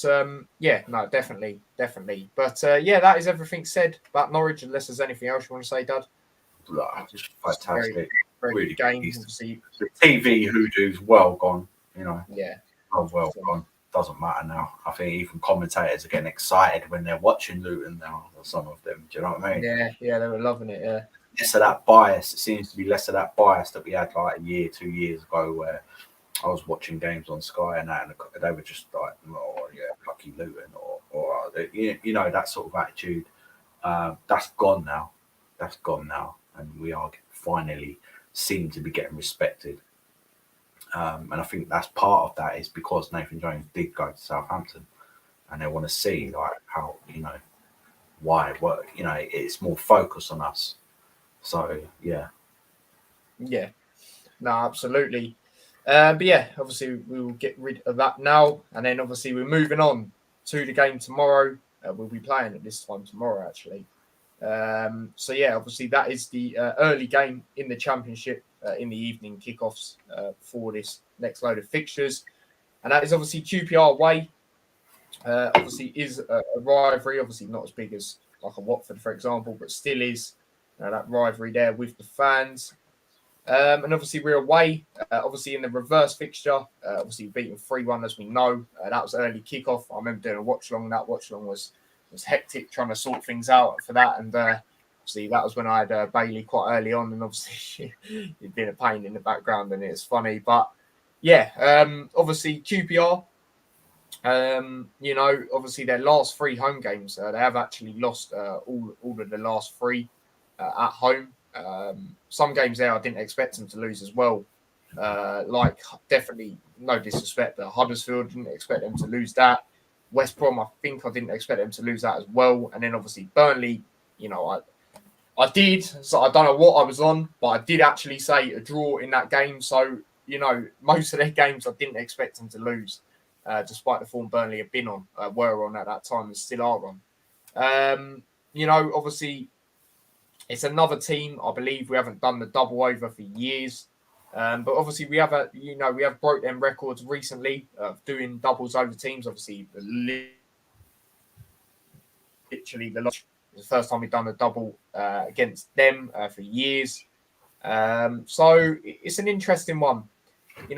yeah, no, definitely. But yeah, that is everything said about Norwich. Unless there's anything else you want to say, Dad. Just fantastic. Very really good game. Good. Obviously, the TV hoodoo's well gone. Yeah. Well gone. Doesn't matter now. I think even commentators are getting excited when they're watching Luton now. Or some of them. Do you know what I mean? Yeah, they were loving it. Yeah. Less of that bias. It seems to be less of that bias that we had like 2 years ago, where I was watching games on Sky and that, and they were just like, "Oh yeah, lucky Luton," or that sort of attitude. That's gone now. And we are finally seen to be getting respected. And I think that's part of that is because Nathan Jones did go to Southampton, and they want to see like how why it worked. It's more focus on us. So yeah. No, absolutely. But yeah, obviously we will get rid of that now, and then obviously we're moving on to the game tomorrow. We'll be playing at this time tomorrow, actually. So yeah, obviously that is the early game in the championship in the evening kickoffs for this next load of fixtures, and that is obviously QPR away. Obviously is a rivalry, obviously not as big as like a Watford, for example, but still is that rivalry there with the fans. And obviously we're away, obviously in the reverse fixture, obviously beaten 3-1 as we know. That was early kickoff. I remember doing a watch long. That watch long was hectic, trying to sort things out for that. And obviously that was when I had Bailey quite early on, and obviously it'd been a pain in the background, and it's funny. But yeah, obviously QPR, obviously their last 3 home games, they have actually lost all of the last 3 at home. Some games there I didn't expect them to lose as well. Like definitely no disrespect, but Huddersfield, didn't expect them to lose that. West Brom, I think I didn't expect them to lose that as well. And then obviously Burnley, I did. So I don't know what I was on, but I did actually say a draw in that game. So, most of their games I didn't expect them to lose, despite the form Burnley have been on, were on at that time and still are on. Obviously it's another team. I believe we haven't done the double over for years. But obviously we have broke them records recently of doing doubles over teams. Obviously, literally the first time we've done a double against them for years. So it's an interesting one. We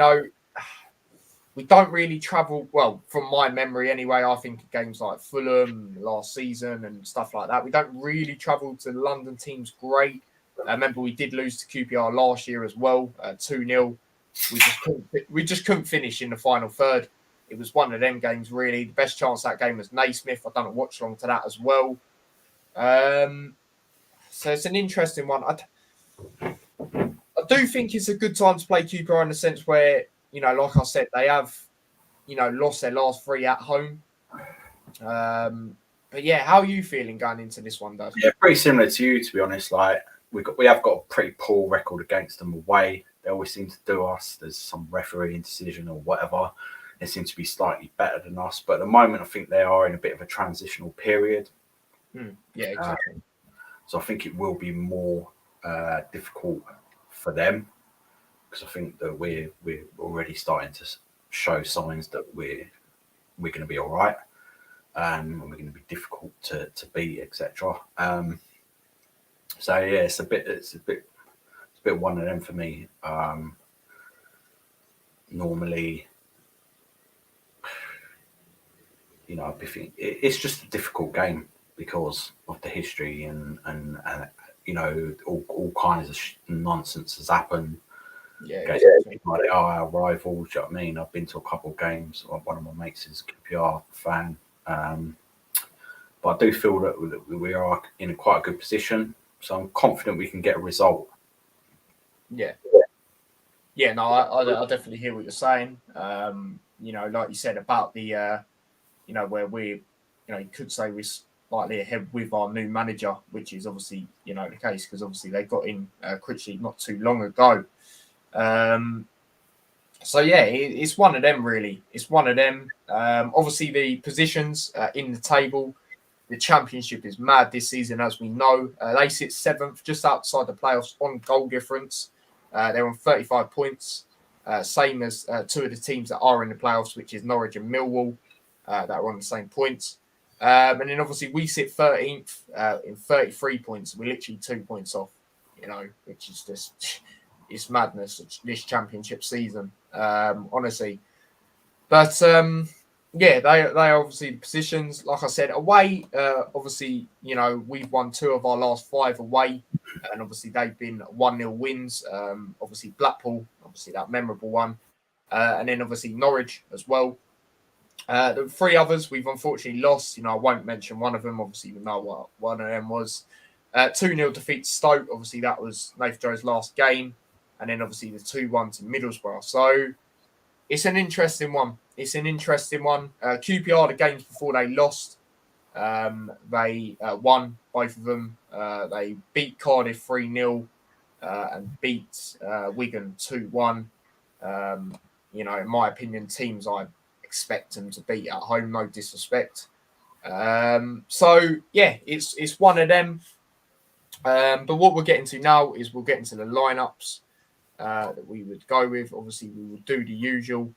don't really travel, well, from my memory anyway. I think games like Fulham last season and stuff like that, we don't really travel to London teams great. I remember we did lose to QPR last year as well, 2-0. We just couldn't finish in the final third. It was one of them games, really. The best chance that game was Naismith. I've done a watch long to that as well. So it's an interesting one. I do think it's a good time to play QPR in the sense where, like I said, they have, lost their last 3 at home. But yeah, how are you feeling going into this one, Dad? Yeah, pretty similar to you, to be honest. Like we have got a pretty poor record against them away. They always seem to do us. There's some refereeing decision or whatever. they seem to be slightly better than us. But at the moment, I think they are in a bit of a transitional period. Yeah, exactly. So I think it will be more difficult for them, because I think that we're already starting to show signs that we're going to be all right, and we're going to be difficult to beat, etc. So yeah, it's a bit one of them for me. Normally, I think it's just a difficult game because of the history and all kinds of nonsense has happened. Yeah, Okay, exactly. like they are our rivals. Do you know what I mean? I've been to a couple of games. One of my mates is a QPR fan, but I do feel that we are in quite a good position. So I'm confident we can get a result. Yeah. Yeah, no, I definitely hear what you're saying. Like you said about the, where we, you could say we're slightly ahead with our new manager, which is obviously, the case because obviously they got in Critchley not too long ago. So yeah, it's one of them really. It's one of them. Obviously the positions in the table, the championship is mad this season, as we know. They sit 7th, just outside the playoffs on goal difference. They're on 35 points, same as two of the teams that are in the playoffs, which is Norwich and Millwall, that are on the same points. And then obviously we sit 13th in 33 points. We're literally 2 points off, which is just it's madness. This championship season, honestly. But yeah, they are obviously the positions. Like I said, away. Obviously, we've won 2 of our last 5 away, and obviously they've been 1-0 wins. Obviously Blackpool, obviously that memorable one, and then obviously Norwich as well. The 3 others we've unfortunately lost. I won't mention one of them. Obviously, you know what one of them was. 2-0 defeat to Stoke. Obviously, that was Nathan Joe's last game, and then obviously the 2-1 to Middlesbrough. So it's an interesting one. QPR, the games before they lost, they won both of them. They beat Cardiff 3-0 and beat Wigan 2-1. In my opinion, teams I expect them to beat at home, no disrespect. So, yeah, it's one of them. But what we're getting to now is we'll get into the lineups that we would go with. Obviously, we will do the usual.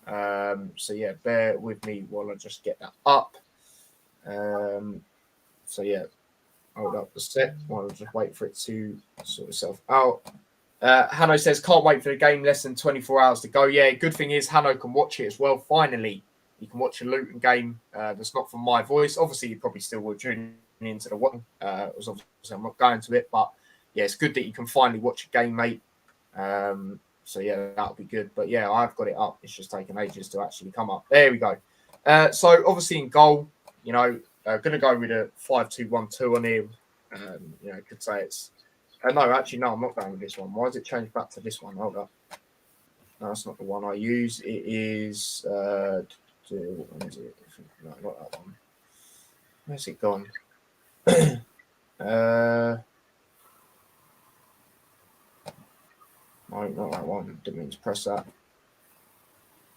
So yeah, bear with me while I just get that up. So yeah, hold up a sec while I just wait for it to sort itself out. Hanno says, can't wait for the game, less than 24 hours to go. Yeah, good thing is Hanno can watch it as well. Finally, you can watch a Luton game that's not from my voice. Obviously, you probably still will tune into the one. Obviously, I'm not going to it, but yeah, it's good that you can finally watch a game, mate. So yeah, that'll be good. But yeah, I've got it up. It's just taken ages to actually come up. There we go. So obviously in goal, going to go with a 5-2-1-2 on here. Could say it's. No, actually, no, I'm not going with this one. Why has it changed back to this one? Hold up. No, that's not the one I use. It is. No, not that one. Where's it gone? No, not that one. Didn't mean to press that.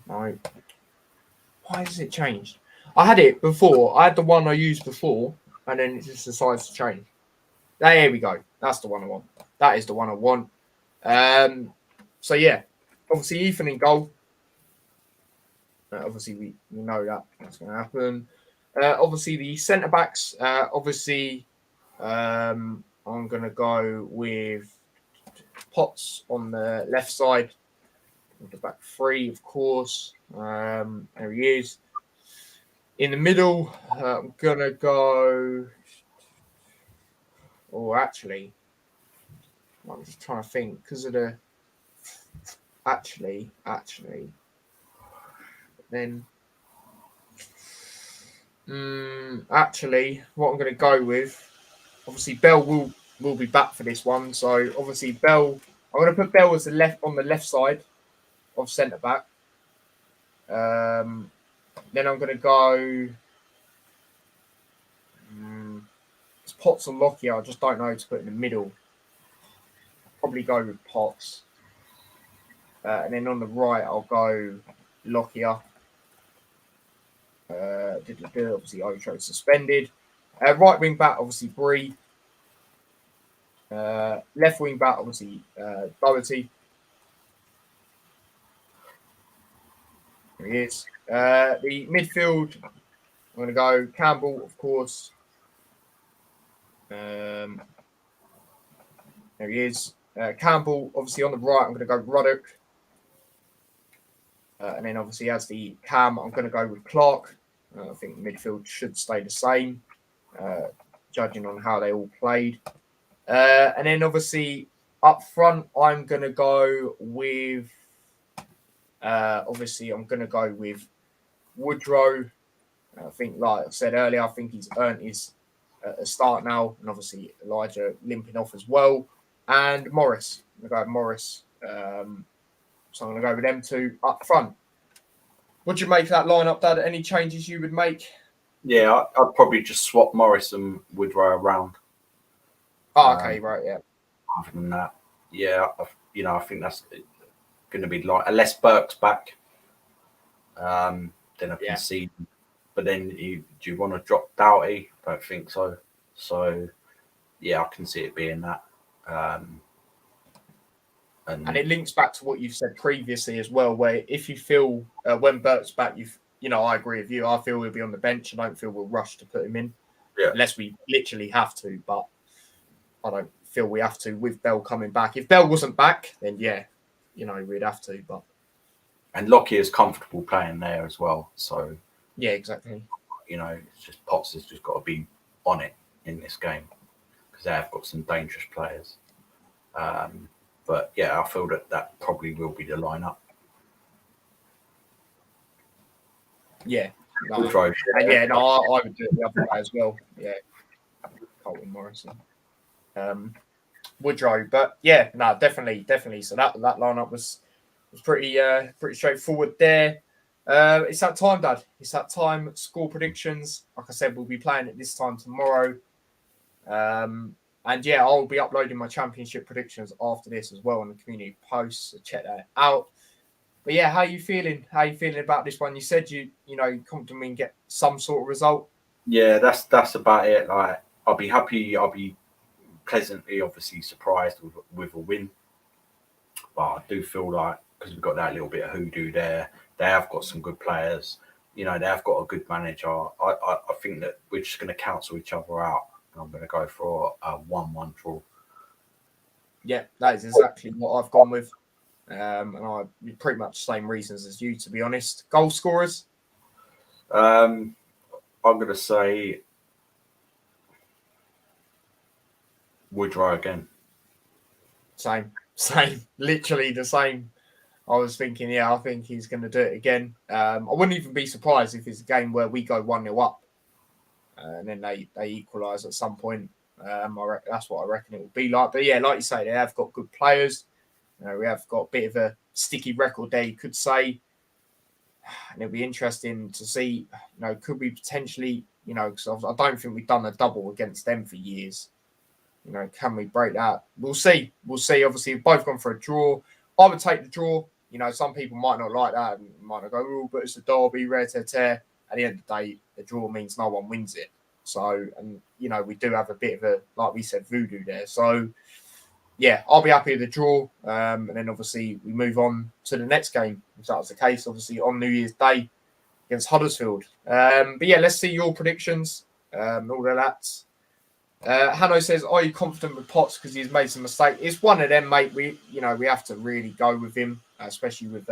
No. Why has it changed? I had it before. I had the one I used before, and then it just decides to change. There we go. That's the one I want. That is the one I want. So yeah, obviously Ethan in goal. Obviously we know that's going to happen. Obviously the centre backs. I'm going to go with Potts on the left side. The back 3, of course. There he is. In the middle, I'm going to go... actually, I'm just trying to think because of the... Actually, then... what I'm going to go with... Obviously, Bell will be back for this one. So, obviously, Bell... I'm going to put Bell as on the left side of centre-back. Then I'm going to go... it's Potts or Lockyer. I just don't know who to put in the middle. I'll probably go with Potts. And then on the right, I'll go Lockyer. Obviously, Ocho suspended. Right wing back, obviously, Bree. Left wing back, obviously, Doherty. There he is. The midfield, I'm going to go Campbell, of course. There he is. Campbell, obviously, on the right, I'm going to go Ruddock. And then, obviously, as the cam, I'm going to go with Clark. I think midfield should stay the same, judging on how they all played. And then, obviously, up front, I'm going to go with... obviously, I'm going to go with Woodrow. I think, like I said earlier, I think he's earned his start now. And obviously, Elijah limping off as well. And Morris. I'm going to go with Morris. So I'm going to go with them two up front. Would you make that lineup, Dad? Any changes you would make? Yeah, I'd probably just swap Morris and Woodrow around. Oh, okay, right, yeah. Other than that, yeah, I think that's going to be like, unless Burke's back, then I can see. But then, do you want to drop Doughty? I don't think so. So, yeah, I can see it being that. And it links back to what you've said previously as well, where if you feel when Burke's back, I agree with you. I feel he'll be on the bench. I don't feel we'll rush to put him in, unless we literally have to. But I don't feel we have to with Bell coming back. If Bell wasn't back, then we'd have to. But and Lockie is comfortable playing there as well. So yeah, exactly. It's just Potts has just got to be on it in this game because they have got some dangerous players. But yeah, I feel that probably will be the lineup. Yeah. I would do it the other way as well. Yeah. Colton Morrison. Woodrow. But yeah, no, definitely. So that lineup was pretty straightforward there. It's that time, Dad. It's that time. Score predictions. Like I said, we'll be playing it this time tomorrow. And yeah, I'll be uploading my championship predictions after this as well on the community post. So check that out. But yeah, how are you feeling? How are you feeling about this one? You said you confident we can get some sort of result. Yeah, that's about it. Like, I'll be happy. I'll be pleasantly, obviously, surprised with a win. But I do feel like because we've got that little bit of hoodoo there, they have got some good players. They have got a good manager. I think that we're just going to cancel each other out. I'm going to go for a 1-1 draw. Yeah, that is exactly what I've gone with. And I pretty much the same reasons as you, to be honest. Goal scorers? I'm going to say Woodrow again. Same. Literally the same. I was thinking, I think he's going to do it again. I wouldn't even be surprised if it's a game where we go 1-0 up. And then they equalise at some point. That's what I reckon it will be like. But yeah, like you say, they have got good players. We have got a bit of a sticky record there, you could say. And it'll be interesting to see, could we potentially, because I don't think we've done a double against them for years. Can we break that? We'll see. Obviously, we've both gone for a draw. I would take the draw. Some people might not like that and might not go, oh, but it's a derby, rare tear. At the end of the day, the draw means no one wins it. So, and, we do have a bit of a, like we said, voodoo there. So, yeah, I'll be happy with the draw. And then, obviously, we move on to the next game, if that was the case, obviously, on New Year's Day against Huddersfield. But, yeah, let's see your predictions, all of that. Hanno says, are you confident with Potts because he's made some mistakes? It's one of them, mate. We have to really go with him, especially with...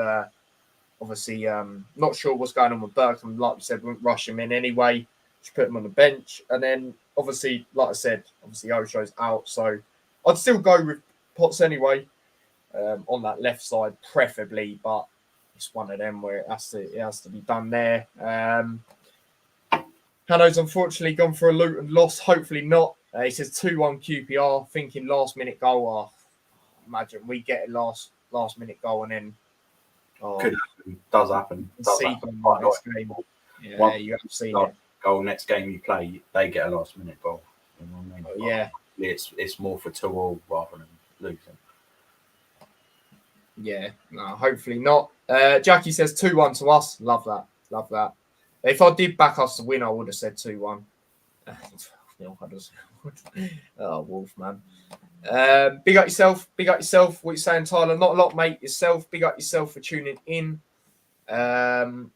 obviously, not sure what's going on with Burke. And like we said, we won't rush him in anyway. Just put him on the bench. And then, obviously, like I said, Osho's out. So I'd still go with Potts anyway on that left side, preferably. But it's one of them where it has to be done there. Hanno's unfortunately gone for a Luton loss. Hopefully not. He says 2-1 QPR, thinking last-minute goal. Imagine we get a last-minute goal and then... Could happen. Does happen. Yeah, you have seen it. Goal next game you play, they get a last minute goal. You know what I mean? Yeah. It's more for 2-2 rather than losing. Yeah, no, hopefully not. Jackie says 2-1 to us. Love that. If I did back us to win, I would have said 2-1. Oh, Wolf, man. Big up yourself. Big up yourself. What you saying, Tyler? Not a lot, mate. Yourself. Big up yourself for tuning in. There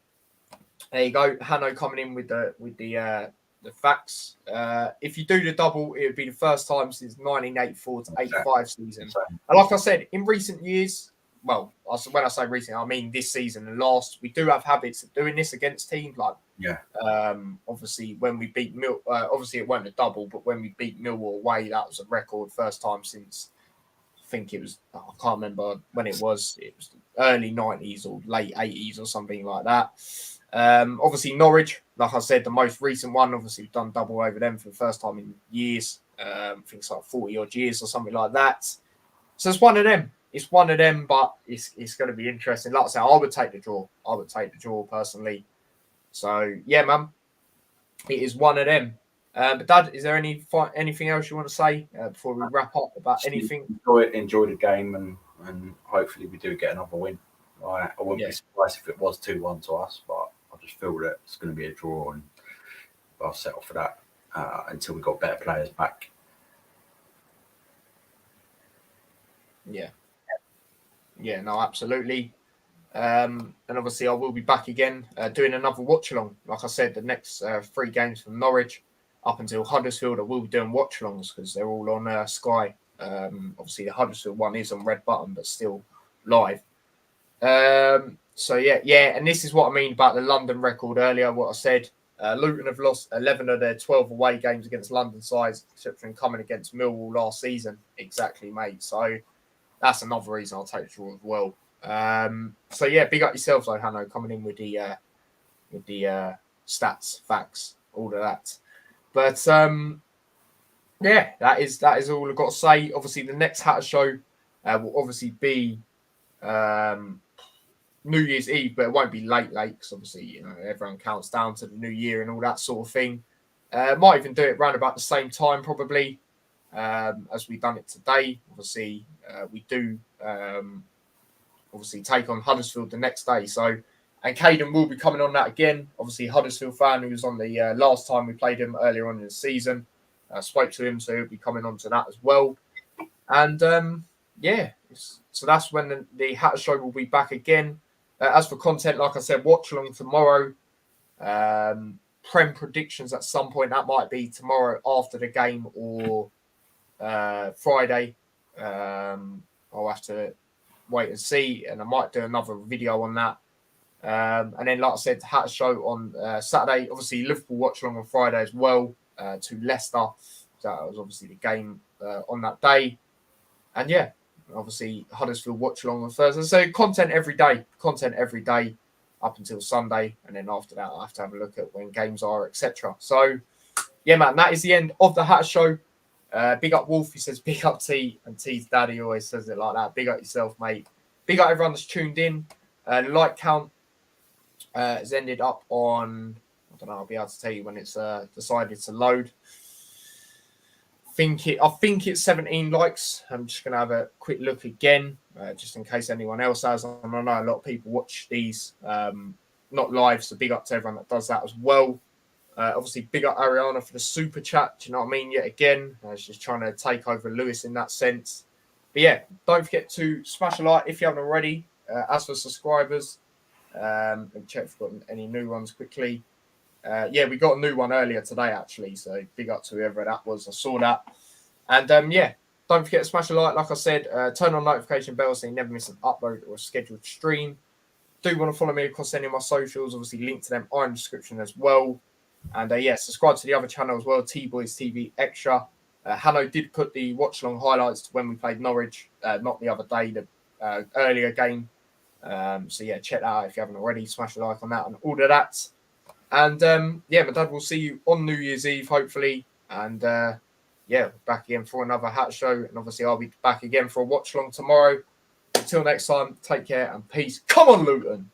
you go. Hanno coming in with the facts. If you do the double, it would be the first time since 1984 to 85 season. And like I said, in recent years, well, when I say recent, I mean this season and last, we do have habits of doing this against teams. Like, obviously, when we beat Mill, obviously it wasn't a double, but when we beat Millwall away, that was a record, first time since, I think it was, I can't remember when it was early 90s or late 80s or something like that. Obviously, Norwich, like I said, the most recent one, obviously, we've done double over them for the first time in years. I think it's like 40 odd years or something like that. So it's one of them. It's one of them, but it's going to be interesting. Like I said, I would take the draw. I would take the draw personally. So, yeah, man, it is one of them. But, Dad, is there anything else you want to say before we wrap up about anything? Enjoy the game, and hopefully we do get another win. I wouldn't be surprised if it was 2-1 to us, but I just feel that it's going to be a draw, and I'll settle for that until we got better players back. Yeah, no, absolutely. And obviously, I will be back again doing another watch-along. Like I said, the next 3 games from Norwich up until Huddersfield, I will be doing watch-alongs because they're all on Sky. Obviously, the Huddersfield one is on Red Button, but still live. So, yeah, and this is what I mean about the London record earlier, what I said. Luton have lost 11 of their 12 away games against London sides, except for coming against Millwall last season. Exactly, mate. So, that's another reason I'll take the draw as well. So yeah, big up yourself though, Hanno, coming in with the stats, facts, all of that. But yeah, that is all I've got to say. Obviously, the next Hatter show will obviously be New Year's Eve, but it won't be late because obviously everyone counts down to the new year and all that sort of thing. Might even do it round about the same time probably. As we've done it today. Obviously, we do obviously take on Huddersfield the next day. So, and Caden will be coming on that again. Obviously, Huddersfield fan who was on the last time we played him earlier on in the season. Spoke to him, so he'll be coming on to that as well. And yeah, so that's when the Hatter Show will be back again. As for content, like I said, watch along tomorrow. Prem predictions at some point. That might be tomorrow after the game or Friday. I'll have to wait and see, and I might do another video on that. And then, like I said, Hatter Show on Saturday. Obviously, Liverpool watch along on Friday as well to Leicester. So that was obviously the game on that day. And yeah, obviously Huddersfield watch along on Thursday. So content every day up until Sunday, and then after that I have to have a look at when games are, etc. So yeah, man, that is the end of the Hatter Show. Big up Wolf, he says big up T, and T's daddy always says it like that. Big up yourself, mate. Big up everyone that's tuned in. Like count has ended up on, I don't know, I'll be able to tell you when it's decided to load. I think it's 17 likes. I'm just going to have a quick look again, just in case anyone else has. I know a lot of people watch these, not live, so big up to everyone that does that as well. Obviously, big up Ariana for the super chat. Do you know what I mean? Yet again, she's trying to take over Lewis in that sense. But yeah, don't forget to smash a like if you haven't already. As for subscribers, let me check if we've got any new ones quickly. Yeah, we got a new one earlier today, actually. So big up to whoever that was. I saw that. And yeah, don't forget to smash a like. Like I said, turn on notification bell so you never miss an upload or a scheduled stream. Do want to follow me across any of my socials. Obviously, link to them are in the description as well. And yeah, subscribe to the other channel as well, T-Boys TV Extra. Hanno did put the watch-along highlights to when we played Norwich, not the other day, the earlier game. So yeah, check that out if you haven't already. Smash a like on that and all of that. And yeah, my dad will see you on New Year's Eve, hopefully. And yeah, back again for another Hatter Show. And obviously, I'll be back again for a watch-along tomorrow. Until next time, take care and peace. Come on, Luton!